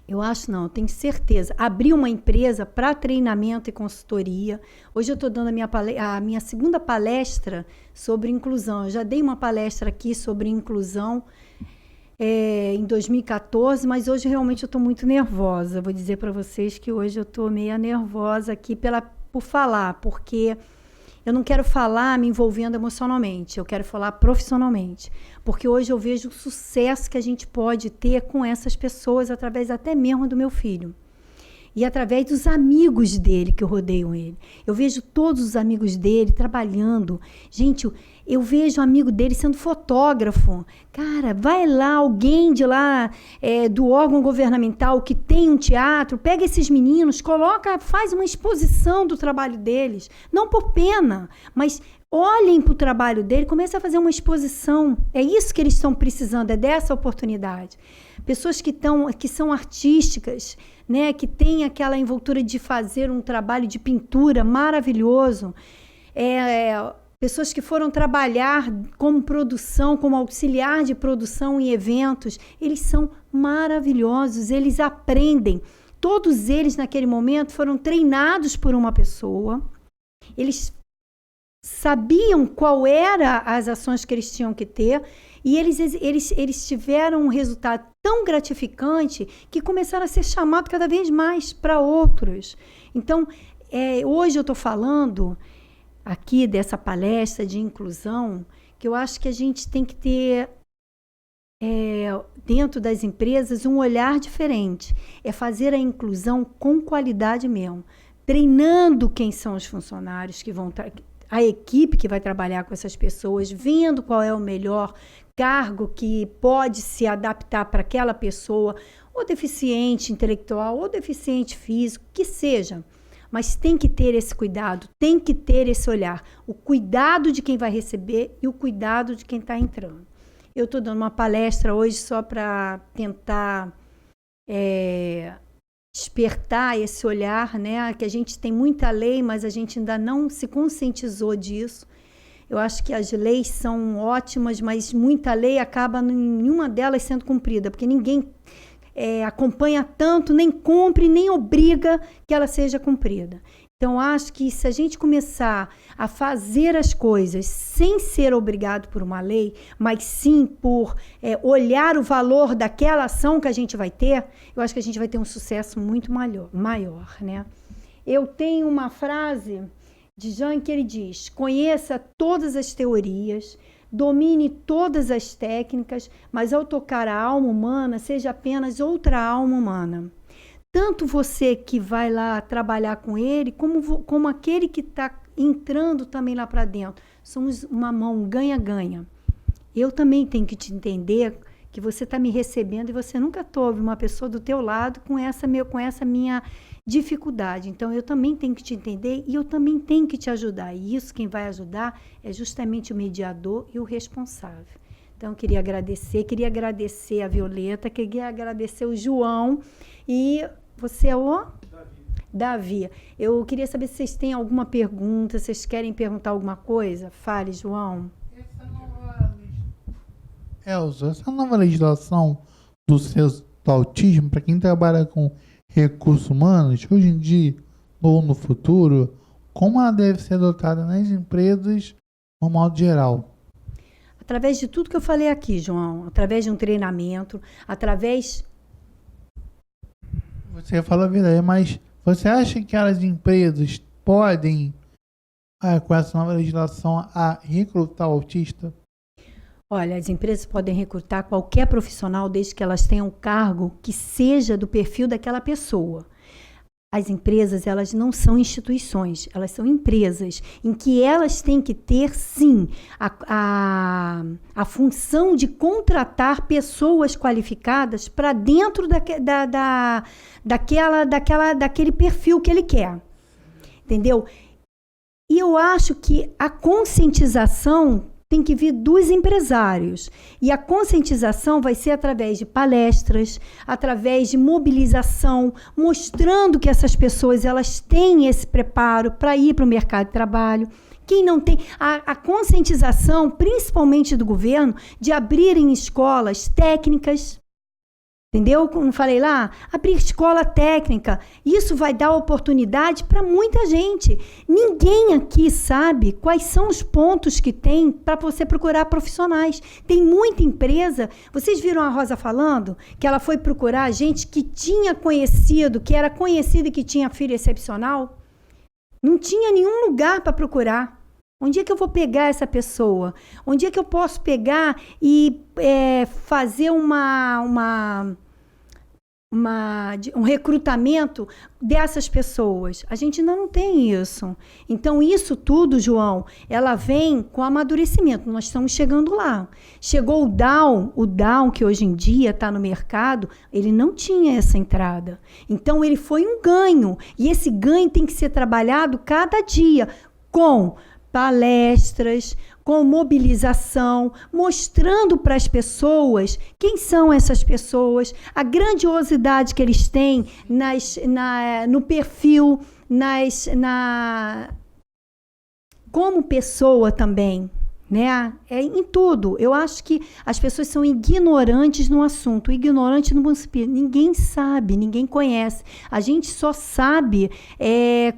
eu tenho certeza. Abri uma empresa para treinamento e consultoria. Hoje eu estou dando a minha segunda palestra sobre inclusão. Eu já dei uma palestra aqui sobre inclusão em 2014, mas hoje realmente eu estou muito nervosa. Vou dizer para vocês que hoje eu estou meio nervosa aqui por falar, porque eu não quero falar me envolvendo emocionalmente, eu quero falar profissionalmente, porque hoje eu vejo o sucesso que a gente pode ter com essas pessoas, através até mesmo do meu filho. E através dos amigos dele que rodeiam ele. Eu vejo todos os amigos dele trabalhando. Gente, eu vejo um amigo dele sendo fotógrafo. Cara, vai lá, alguém de lá, do órgão governamental que tem um teatro, pega esses meninos, faz uma exposição do trabalho deles. Não por pena, mas olhem para o trabalho dele, comecem a fazer uma exposição. É isso que eles estão precisando, é dessa oportunidade. Pessoas que são artísticas, né, que têm aquela envoltura de fazer um trabalho de pintura maravilhoso, pessoas que foram trabalhar como produção, como auxiliar de produção em eventos, eles são maravilhosos, eles aprendem. Todos eles, naquele momento, foram treinados por uma pessoa, eles sabiam qual eram as ações que eles tinham que ter, e eles tiveram um resultado tão gratificante que começaram a ser chamados cada vez mais para outros. Então, hoje eu estou falando aqui dessa palestra de inclusão, que eu acho que a gente tem que ter, dentro das empresas, um olhar diferente. É fazer a inclusão com qualidade mesmo, treinando quem são os funcionários que vão a equipe que vai trabalhar com essas pessoas, vendo qual é o melhor cargo que pode se adaptar para aquela pessoa, ou deficiente intelectual, ou deficiente físico, que seja. Mas tem que ter esse cuidado, tem que ter esse olhar. O cuidado de quem vai receber e o cuidado de quem está entrando. Eu estou dando uma palestra hoje só para tentar despertar esse olhar, né? Que a gente tem muita lei, mas a gente ainda não se conscientizou disso. Eu acho que as leis são ótimas, mas muita lei acaba nenhuma delas sendo cumprida, porque ninguém acompanha tanto, nem cumpre, nem obriga que ela seja cumprida. Então, acho que se a gente começar a fazer as coisas sem ser obrigado por uma lei, mas sim por olhar o valor daquela ação que a gente vai ter, eu acho que a gente vai ter um sucesso muito maior, né? Eu tenho uma frase Djavan, que ele diz: conheça todas as teorias, domine todas as técnicas, mas ao tocar a alma humana, seja apenas outra alma humana. Tanto você que vai lá trabalhar com ele, como aquele que está entrando também lá para dentro. Somos uma mão ganha-ganha. Eu também tenho que te entender que você está me recebendo e você nunca teve uma pessoa do teu lado com essa minha dificuldade. Então, eu também tenho que te entender e eu também tenho que te ajudar. E isso, quem vai ajudar é justamente o mediador e o responsável. Então, eu queria agradecer a Violeta, queria agradecer o João e você é o... Davi. Eu queria saber se vocês têm alguma pergunta, se vocês querem perguntar alguma coisa. Fale, João. Elza, essa nova legislação do autismo, para quem trabalha com recursos humanos, hoje em dia ou no futuro, como ela deve ser adotada nas empresas, no modo geral? Através de tudo que eu falei aqui, João, através de um treinamento, através... Você fala a verdade, mas você acha que as empresas podem, com essa nova legislação, recrutar autista? Olha, as empresas podem recrutar qualquer profissional desde que elas tenham um cargo que seja do perfil daquela pessoa. As empresas, elas não são instituições, elas são empresas em que elas têm que ter, sim, a função de contratar pessoas qualificadas para dentro daquele perfil que ele quer. Entendeu? E eu acho que a conscientização tem que vir dos empresários. E a conscientização vai ser através de palestras, através de mobilização, mostrando que essas pessoas elas têm esse preparo para ir para o mercado de trabalho. Quem não tem... A conscientização, principalmente do governo, de abrirem escolas técnicas. Entendeu? Como falei lá, abrir escola técnica, isso vai dar oportunidade para muita gente. Ninguém aqui sabe quais são os pontos que tem para você procurar profissionais. Tem muita empresa, vocês viram a Rosa falando que ela foi procurar gente que tinha conhecido, que era conhecida e que tinha filho excepcional? Não tinha nenhum lugar para procurar. Onde é que eu vou pegar essa pessoa? Onde é que eu posso pegar e fazer um recrutamento dessas pessoas? A gente ainda não tem isso. Então, isso tudo, João, ela vem com amadurecimento. Nós estamos chegando lá. Chegou o Down, que hoje em dia está no mercado, ele não tinha essa entrada. Então, ele foi um ganho. E esse ganho tem que ser trabalhado cada dia com palestras, com mobilização, mostrando para as pessoas quem são essas pessoas, a grandiosidade que eles têm no perfil, como pessoa também, né? Em tudo. Eu acho que as pessoas são ignorantes no assunto. Ignorante no município. Ninguém sabe, ninguém conhece. A gente só sabe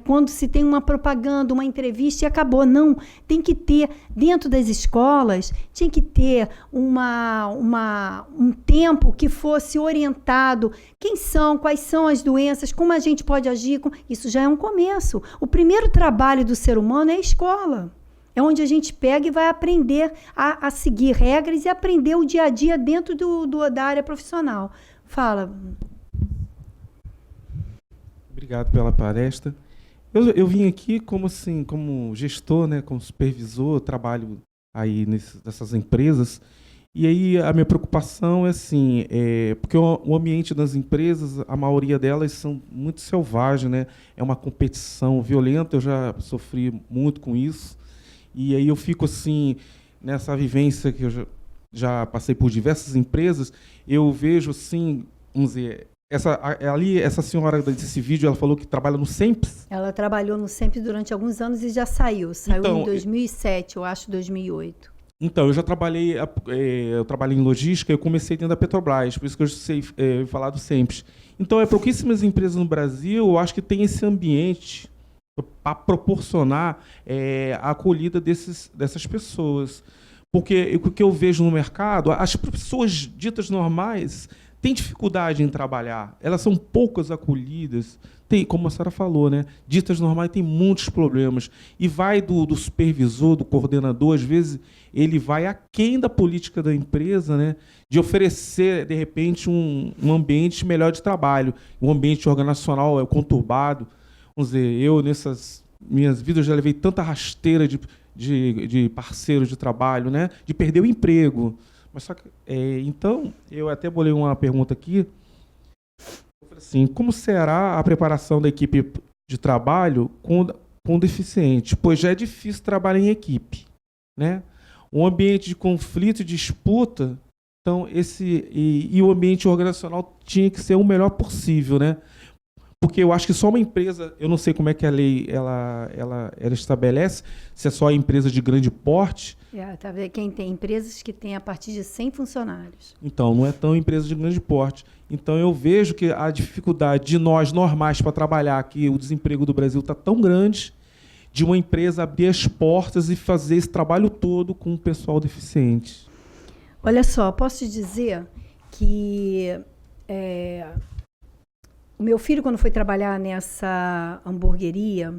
quando se tem uma propaganda, uma entrevista e acabou. Não, tem que ter, dentro das escolas, tinha que ter um tempo que fosse orientado. Quais são as doenças, como a gente pode agir. Isso já é um começo. O primeiro trabalho do ser humano é a escola. É onde a gente pega e vai aprender a seguir regras e aprender o dia a dia dentro da área profissional. Fala. Obrigado pela palestra. Eu vim aqui como gestor, né, como supervisor, trabalho aí nessas empresas. E aí a minha preocupação é porque o ambiente das empresas, a maioria delas são muito selvagens, né? É uma competição violenta, eu já sofri muito com isso. E aí eu fico nessa vivência que eu já passei por diversas empresas, eu vejo vamos dizer, essa senhora desse vídeo, ela falou que trabalha no SEMPS. Ela trabalhou no SEMPS durante alguns anos e já saiu. Saiu em 2007, eu acho, 2008. Então, eu trabalhei em logística, eu comecei dentro da Petrobras, por isso que eu sei falar do SEMPS. Então, pouquíssimas empresas no Brasil, eu acho que tem esse ambiente para proporcionar a acolhida dessas pessoas. Porque o que eu vejo no mercado, as pessoas ditas normais têm dificuldade em trabalhar, elas são poucas acolhidas. Tem, como a senhora falou, né? Ditas normais tem muitos problemas. E vai do supervisor, do coordenador, às vezes ele vai aquém da política da empresa, né? De oferecer, de repente, um ambiente melhor de trabalho. Um ambiente organizacional conturbado. Vamos dizer, eu, nessas minhas vidas, já levei tanta rasteira de parceiros de trabalho, né? De perder o emprego. Mas só que, então, eu até bolei uma pergunta aqui. Assim, como será a preparação da equipe de trabalho com deficiente? Pois já é difícil trabalhar em equipe, né? Um ambiente de conflito e disputa, então e o ambiente organizacional tinha que ser o melhor possível, né? Porque eu acho que só uma empresa, eu não sei como é que a lei ela estabelece, se é só a empresa de grande porte. Tá vendo? Quem tem empresas que têm a partir de 100 funcionários. Então, não é tão empresa de grande porte. Então, eu vejo que a dificuldade de nós, normais, para trabalhar aqui, o desemprego do Brasil está tão grande, de uma empresa abrir as portas e fazer esse trabalho todo com o pessoal deficiente. Olha só, posso te dizer que o meu filho, quando foi trabalhar nessa hamburgueria,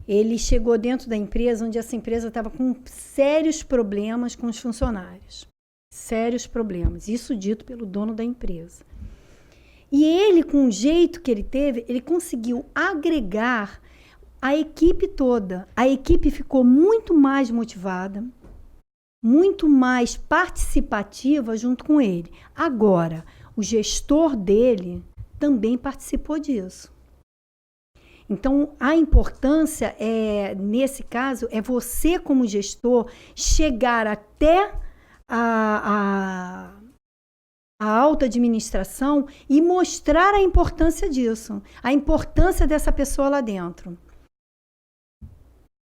ele chegou dentro da empresa, onde essa empresa estava com sérios problemas com os funcionários. Sérios problemas. Isso dito pelo dono da empresa. E ele, com o jeito que ele teve, ele conseguiu agregar a equipe toda. A equipe ficou muito mais motivada, muito mais participativa junto com ele. Agora, o gestor dele também participou disso. Então, a importância, nesse caso, é você, como gestor, chegar até a alta administração e mostrar a importância disso, a importância dessa pessoa lá dentro.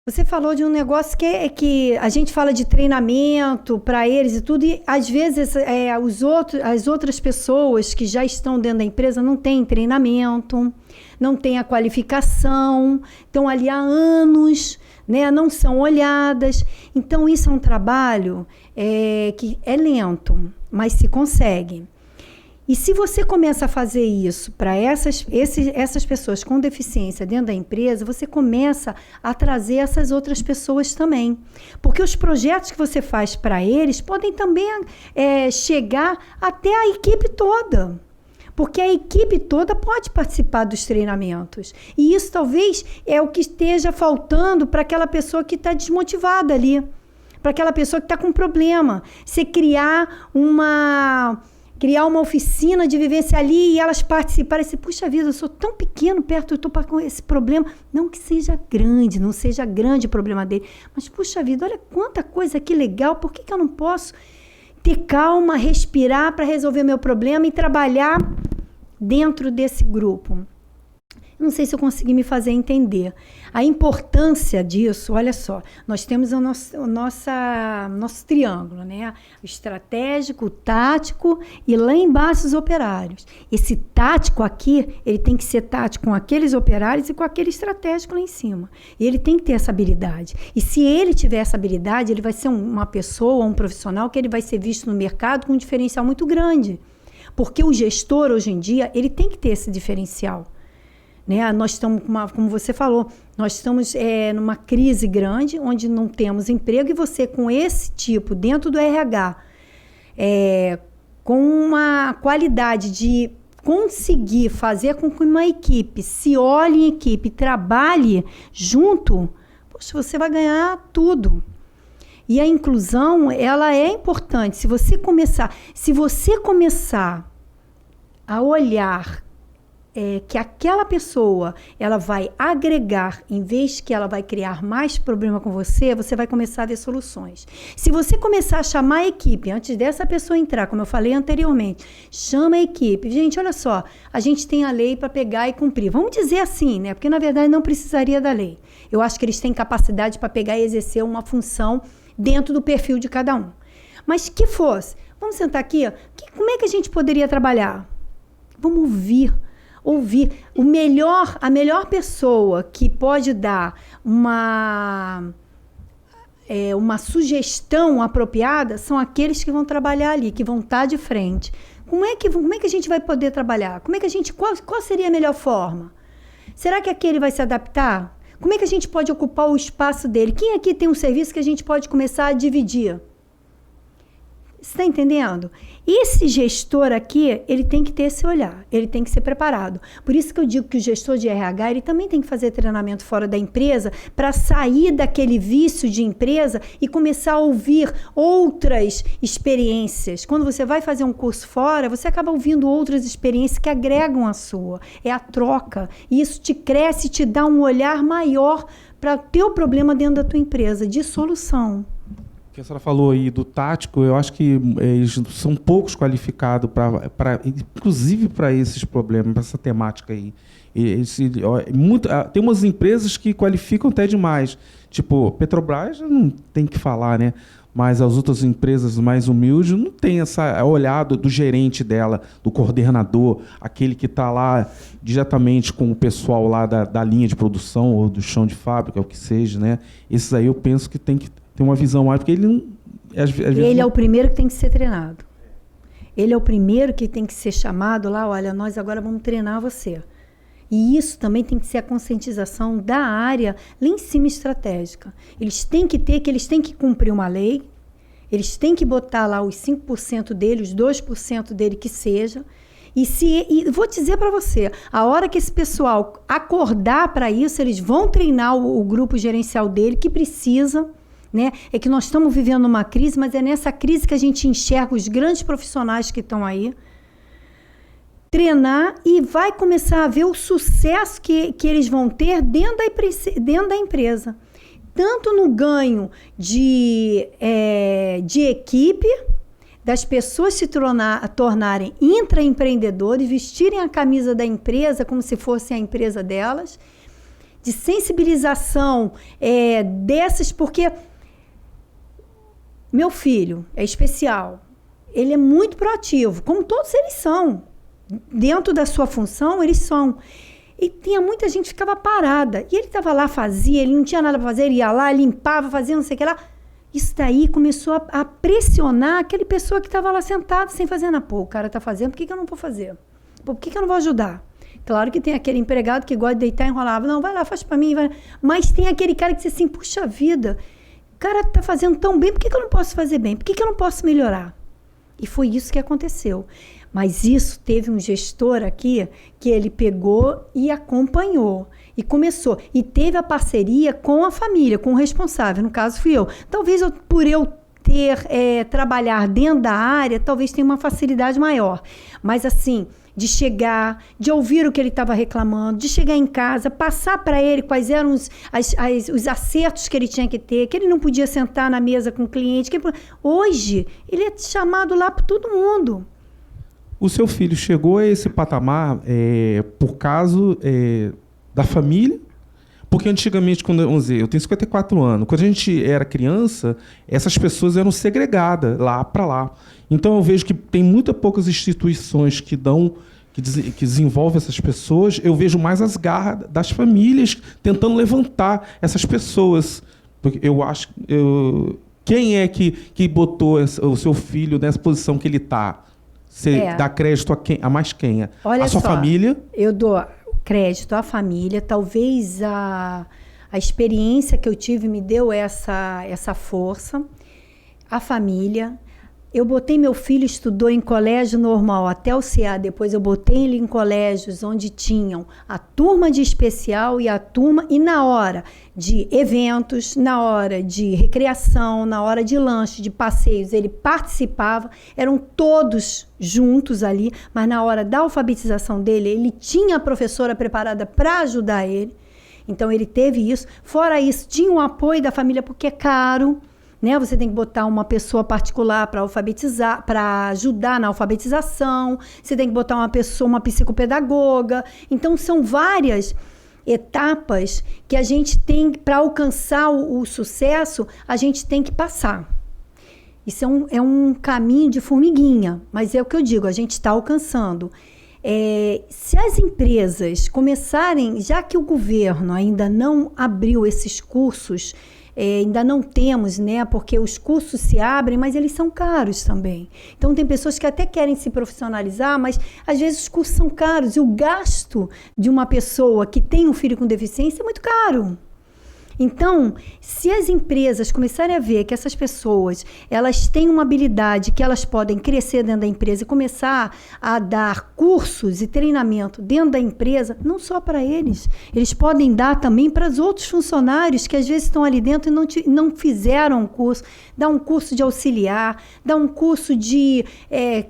Você falou de um negócio que a gente fala de treinamento para eles e tudo, e às vezes as outras pessoas que já estão dentro da empresa não têm treinamento, não têm a qualificação, estão ali há anos, né, não são olhadas. Então, isso é um trabalho que é lento, mas se consegue. E se você começa a fazer isso para essas pessoas com deficiência dentro da empresa, você começa a trazer essas outras pessoas também. Porque os projetos que você faz para eles podem também chegar até a equipe toda. Porque a equipe toda pode participar dos treinamentos. E isso talvez é o que esteja faltando para aquela pessoa que está desmotivada ali. Para aquela pessoa que está com problema. Você criar uma oficina de vivência ali e elas participarem. Você, puxa vida, eu sou tão pequeno perto, eu estou com esse problema. Não que seja grande, não seja grande o problema dele. Mas, puxa vida, olha quanta coisa aqui legal. Por que eu não posso ter calma, respirar para resolver meu problema e trabalhar dentro desse grupo? Não sei se eu consegui me fazer entender. A importância disso, olha só, nós temos o nosso triângulo, né? O estratégico, o tático e lá embaixo os operários. Esse tático aqui, ele tem que ser tático com aqueles operários e com aquele estratégico lá em cima. E ele tem que ter essa habilidade. E se ele tiver essa habilidade, ele vai ser uma pessoa, um profissional que ele vai ser visto no mercado com um diferencial muito grande. Porque o gestor, hoje em dia, ele tem que ter esse diferencial. Né? Nós estamos, como você falou, nós estamos numa crise grande, onde não temos emprego, e você com esse tipo, dentro do RH, com uma qualidade de conseguir fazer com que uma equipe se olhe em equipe, trabalhe junto, poxa, você vai ganhar tudo. E a inclusão, ela é importante. Se você começar a olhar que aquela pessoa, ela vai agregar, em vez que ela vai criar mais problema com você, você vai começar a ver soluções. Se você começar a chamar a equipe, antes dessa pessoa entrar, como eu falei anteriormente, chama a equipe. Gente, olha só, a gente tem a lei para pegar e cumprir. Vamos dizer assim, né? Porque, na verdade, não precisaria da lei. Eu acho que eles têm capacidade para pegar e exercer uma função dentro do perfil de cada um. Mas que fosse, vamos sentar aqui, como é que a gente poderia trabalhar? Vamos ouvir a melhor pessoa que pode dar uma sugestão apropriada são aqueles que vão trabalhar ali, que vão estar de frente. Como é que a gente vai poder trabalhar? Qual seria a melhor forma? Será que aquele vai se adaptar? Como é que a gente pode ocupar o espaço dele? Quem aqui tem um serviço que a gente pode começar a dividir? Você está entendendo? Esse gestor aqui, ele tem que ter esse olhar, ele tem que ser preparado. Por isso que eu digo que o gestor de RH, ele também tem que fazer treinamento fora da empresa para sair daquele vício de empresa e começar a ouvir outras experiências. Quando você vai fazer um curso fora, você acaba ouvindo outras experiências que agregam a sua. É a troca. E isso te cresce e te dá um olhar maior para o teu problema dentro da tua empresa, de solução. Que a senhora falou aí do tático, eu acho que eles são poucos qualificados inclusive para esses problemas, para essa temática aí. Tem umas empresas que qualificam até demais. Tipo, Petrobras não tem que falar, né? Mas as outras empresas mais humildes não tem essa olhada do gerente dela, do coordenador, aquele que está lá diretamente com o pessoal lá da linha de produção ou do chão de fábrica, o que seja, né? Esses aí eu penso que tem uma visão mais, porque ele não... Ele é o primeiro que tem que ser treinado. Ele é o primeiro que tem que ser chamado lá, olha, nós agora vamos treinar você. E isso também tem que ser a conscientização da área lá em cima estratégica. Eles têm que cumprir uma lei, eles têm que botar lá os 5% dele, os 2% dele que seja. E vou dizer para você, a hora que esse pessoal acordar para isso, eles vão treinar o grupo gerencial dele que precisa, né? É que nós estamos vivendo uma crise, mas é nessa crise que a gente enxerga os grandes profissionais que estão aí, treinar e vai começar a ver o sucesso que eles vão ter dentro da empresa. Tanto no ganho de equipe, das pessoas se tornarem intraempreendedores, vestirem a camisa da empresa como se fosse a empresa delas, de sensibilização dessas, porque meu filho é especial, ele é muito proativo, como todos eles são. Dentro da sua função, eles são. E tinha muita gente que ficava parada. E ele estava lá, fazia, ele não tinha nada para fazer, ele ia lá, limpava, fazia não sei o que lá. Isso daí começou a pressionar aquele pessoa que estava lá sentada sem fazer nada. Pô, o cara está fazendo, por que eu não vou fazer? Pô, por que eu não vou ajudar? Claro que tem aquele empregado que gosta de deitar e enrolar. Não, vai lá, faz para mim. Vai. Mas tem aquele cara que diz assim, puxa vida, o cara está fazendo tão bem, por que eu não posso fazer bem? Por que eu não posso melhorar? E foi isso que aconteceu. Mas isso teve um gestor aqui que ele pegou e acompanhou. E começou. E teve a parceria com a família, com o responsável. No caso, fui eu. Talvez por eu trabalhar dentro da área, talvez tenha uma facilidade maior. Mas assim, de chegar, de ouvir o que ele estava reclamando, de chegar em casa, passar para ele quais eram os acertos que ele tinha que ter, que ele não podia sentar na mesa com o cliente. Hoje, ele é chamado lá por todo mundo. O seu filho chegou a esse patamar por causa da família? Porque antigamente, vamos dizer, eu tenho 54 anos, quando a gente era criança, essas pessoas eram segregadas lá para lá. Então eu vejo que tem muito poucas instituições que desenvolvem essas pessoas. Eu vejo mais as garras das famílias tentando levantar essas pessoas. Porque eu acho... quem é que botou o seu filho nessa posição que ele está? Você dá crédito a mais quem? Olha a sua só, família? Eu dou crédito à família. Talvez a experiência que eu tive me deu essa força. A família. Eu botei meu filho, estudou em colégio normal até o CA. Depois eu botei ele em colégios onde tinham a turma de especial e a turma... E na hora de eventos, na hora de recreação, na hora de lanche, de passeios, ele participava. Eram todos juntos ali. Mas na hora da alfabetização dele, ele tinha a professora preparada para ajudar ele. Então ele teve isso. Fora isso, tinha o apoio da família, porque é caro. Né? Você tem que botar uma pessoa particular para alfabetizar, para ajudar na alfabetização. Você tem que botar uma psicopedagoga. Então, são várias etapas que a gente tem, para alcançar o sucesso, a gente tem que passar. Isso é um caminho de formiguinha, mas é o que eu digo, a gente está alcançando. Se as empresas começarem, já que o governo ainda não abriu esses cursos, ainda não temos, né? Porque os cursos se abrem, mas eles são caros também. Então, tem pessoas que até querem se profissionalizar, mas às vezes os cursos são caros e o gasto de uma pessoa que tem um filho com deficiência é muito caro. Então, se as empresas começarem a ver que essas pessoas, elas têm uma habilidade que elas podem crescer dentro da empresa e começar a dar cursos e treinamento dentro da empresa, não só para eles, eles podem dar também para os outros funcionários que às vezes estão ali dentro e não fizeram um curso, dar um curso de auxiliar, dar um curso de,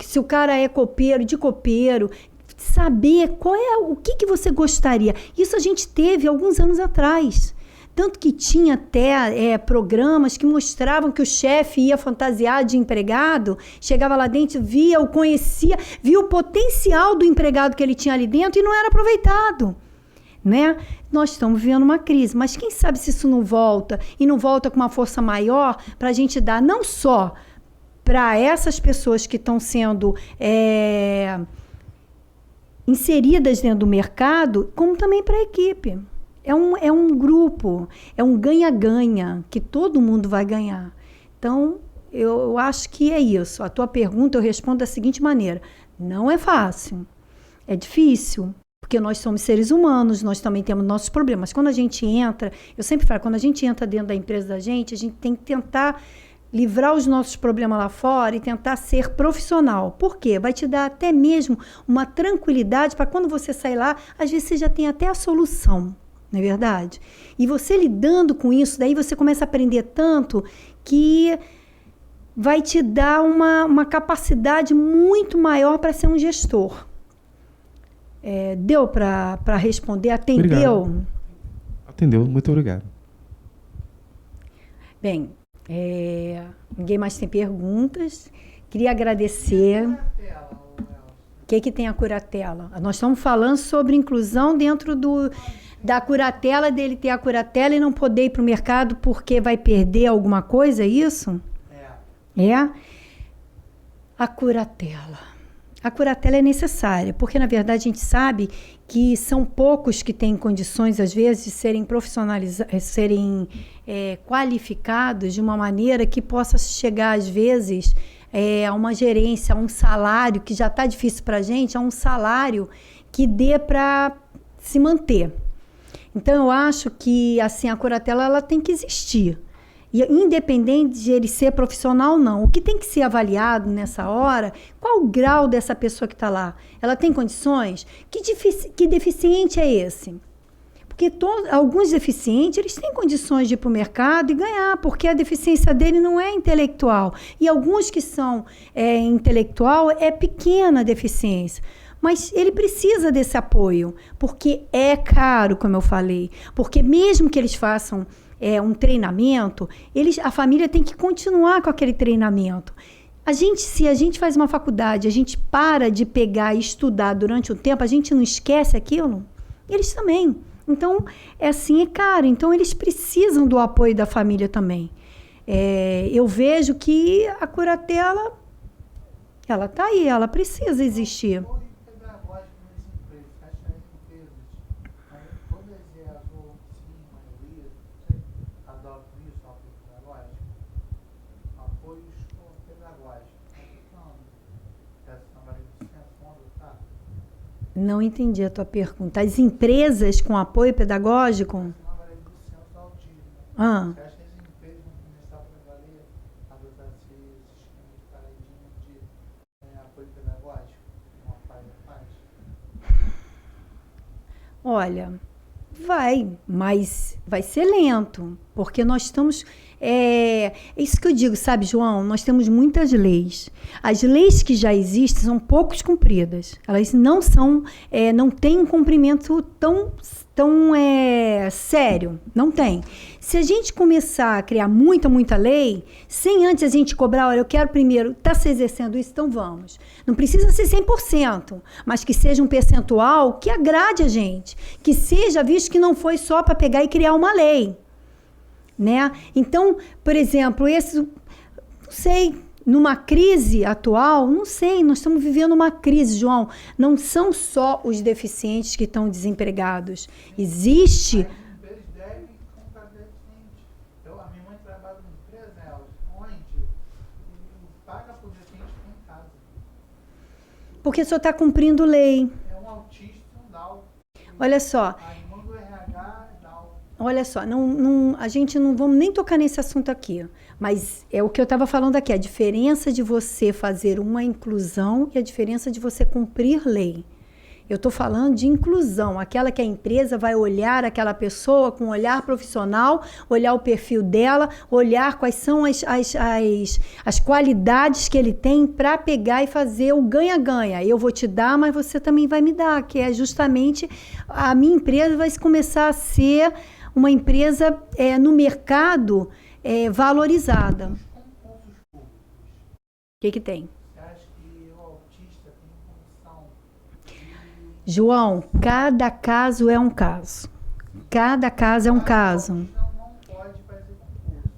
se o cara é copeiro, de copeiro, saber o que você gostaria. Isso a gente teve alguns anos atrás. Tanto que tinha até programas que mostravam que o chefe ia fantasiado de empregado, chegava lá dentro, via o potencial do empregado que ele tinha ali dentro e não era aproveitado. Né? Nós estamos vivendo uma crise, mas quem sabe se isso não volta, e não volta com uma força maior para a gente dar não só para essas pessoas que estão sendo inseridas dentro do mercado, como também para a equipe. É um grupo, é um ganha-ganha, que todo mundo vai ganhar. Então, eu acho que é isso. A tua pergunta eu respondo da seguinte maneira: não é fácil, é difícil, porque nós somos seres humanos, nós também temos nossos problemas. Quando a gente entra, eu sempre falo, quando a gente entra dentro da empresa da gente, a gente tem que tentar livrar os nossos problemas lá fora e tentar ser profissional. Por quê? Vai te dar até mesmo uma tranquilidade para quando você sair lá, às vezes você já tem até a solução. Não é verdade? E você lidando com isso, daí você começa a aprender tanto que vai te dar uma capacidade muito maior para ser um gestor. Deu para responder? Atendeu? Obrigado. Atendeu, muito obrigado. Bem, ninguém mais tem perguntas. Queria agradecer. O que tem a Curatela? Nós estamos falando sobre inclusão dentro da Curatela, dele ter a Curatela e não poder ir para o mercado porque vai perder alguma coisa, é isso? A Curatela. A Curatela é necessária, porque, na verdade, a gente sabe que são poucos que têm condições, às vezes, de serem profissionalizados, serem qualificados de uma maneira que possa chegar, às vezes, a uma gerência, a um salário, que já está difícil para a gente, a um salário que dê para se manter. Então, eu acho que assim, a Curatela ela tem que existir. E, independente de ele ser profissional ou não, o que tem que ser avaliado nessa hora, qual o grau dessa pessoa que está lá? Ela tem condições? Que deficiente é esse? Porque alguns deficientes, eles têm condições de ir para o mercado e ganhar, porque a deficiência dele não é intelectual. E alguns que são intelectual, é pequena a deficiência. Mas ele precisa desse apoio, porque é caro, como eu falei. Porque mesmo que eles façam um treinamento, a família tem que continuar com aquele treinamento. Se a gente faz uma faculdade, a gente para de pegar e estudar durante um tempo, a gente não esquece aquilo? Eles também. Então, é caro. Então, eles precisam do apoio da família também. Eu vejo que a Curatela, ela está aí, ela precisa existir. Não entendi a tua pergunta. As empresas com apoio pedagógico? Você acha que as empresas vão começar a adotar esse sistema de apoio pedagógico? Uma faz? Olha, mas vai ser lento, porque nós estamos... isso que eu digo, sabe, João? Nós temos muitas leis. As leis que já existem são poucos cumpridas. Elas não têm um cumprimento tão sério. Não tem. Se a gente começar a criar muita lei, sem antes a gente cobrar, olha, eu quero primeiro, está se exercendo isso, então vamos. Não precisa ser 100%, mas que seja um percentual que agrade a gente. Que seja visto que não foi só para pegar e criar uma lei. Né? Então, por exemplo, não sei, numa crise atual, não sei, nós estamos vivendo uma crise, João. Não são só os deficientes que estão desempregados. Existe... Eles devem comprar deficiente. A minha mãe trabalha numa empresa, onde paga por deficiente em casa. Porque só está cumprindo lei. É um autista, um Down. Olha só. A irmã do RH é Down. Olha só, a gente não vamos nem tocar nesse assunto aqui, mas é o que eu estava falando aqui, a diferença de você fazer uma inclusão e a diferença de você cumprir lei. Eu estou falando de inclusão, aquela que a empresa vai olhar aquela pessoa com um olhar profissional, olhar o perfil dela, olhar quais são as qualidades que ele tem para pegar e fazer o ganha-ganha. Eu vou te dar, mas você também vai me dar, que é justamente a minha empresa vai começar a ser uma empresa no mercado valorizada. O que tem? Você acha que o autista tem condição? João, cada caso é um caso. Cada caso é um caso. Não pode fazer concurso.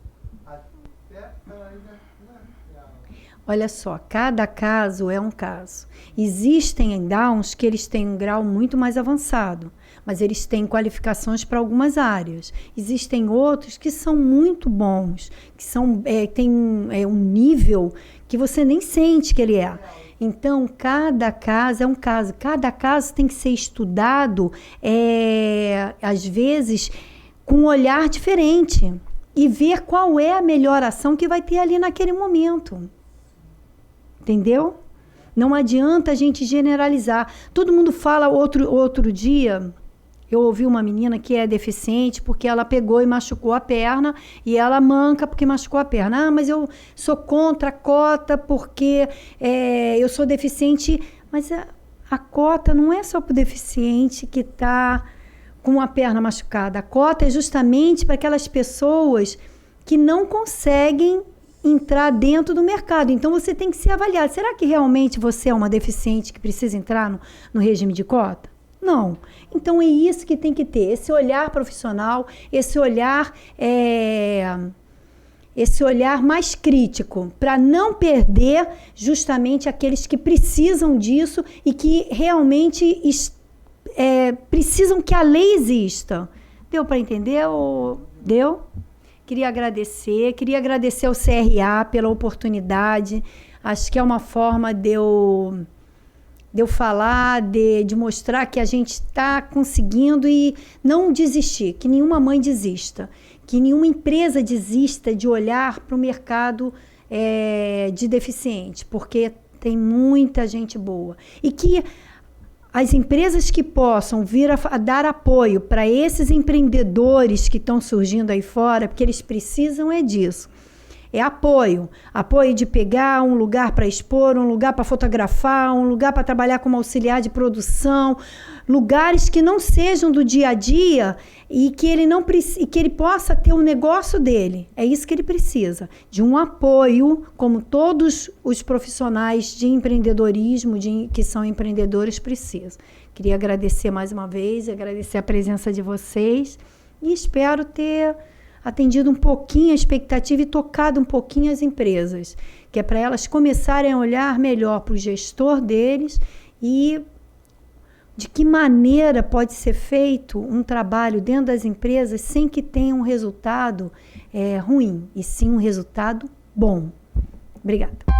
Até pela ideia. Olha só, cada caso é um caso. Existem Downs que eles têm um grau muito mais avançado, mas eles têm qualificações para algumas áreas. Existem outros que são muito bons, que têm um nível que você nem sente que ele é. Então, cada caso é um caso. Cada caso tem que ser estudado, às vezes, com um olhar diferente e ver qual é a melhor ação que vai ter ali naquele momento. Entendeu? Não adianta a gente generalizar. Todo mundo fala outro dia... Eu ouvi uma menina que é deficiente porque ela pegou e machucou a perna e ela manca porque machucou a perna. Ah, mas eu sou contra a cota porque eu sou deficiente. Mas a cota não é só para o deficiente que está com a perna machucada. A cota é justamente para aquelas pessoas que não conseguem entrar dentro do mercado. Então, você tem que se avaliar. Será que realmente você é uma deficiente que precisa entrar no regime de cota? Não. Então, é isso que tem que ter, esse olhar profissional, esse olhar mais crítico, para não perder justamente aqueles que precisam disso e que realmente precisam que a lei exista. Deu para entender? Deu? Queria agradecer ao CRA pela oportunidade. Acho que é uma forma de eu falar, de mostrar que a gente está conseguindo e não desistir, que nenhuma mãe desista, que nenhuma empresa desista de olhar para o mercado de deficiente, porque tem muita gente boa. E que as empresas que possam vir a dar apoio para esses empreendedores que estão surgindo aí fora, porque eles precisam disso. É apoio de pegar um lugar para expor, um lugar para fotografar, um lugar para trabalhar como auxiliar de produção, lugares que não sejam do dia a dia e que ele possa ter um negócio dele. É isso que ele precisa, de um apoio, como todos os profissionais de empreendedorismo, que são empreendedores, precisam. Queria agradecer mais uma vez, agradecer a presença de vocês e espero ter atendido um pouquinho a expectativa e tocado um pouquinho as empresas, que é para elas começarem a olhar melhor para o gestor deles e de que maneira pode ser feito um trabalho dentro das empresas sem que tenha um resultado ruim, e sim um resultado bom. Obrigada.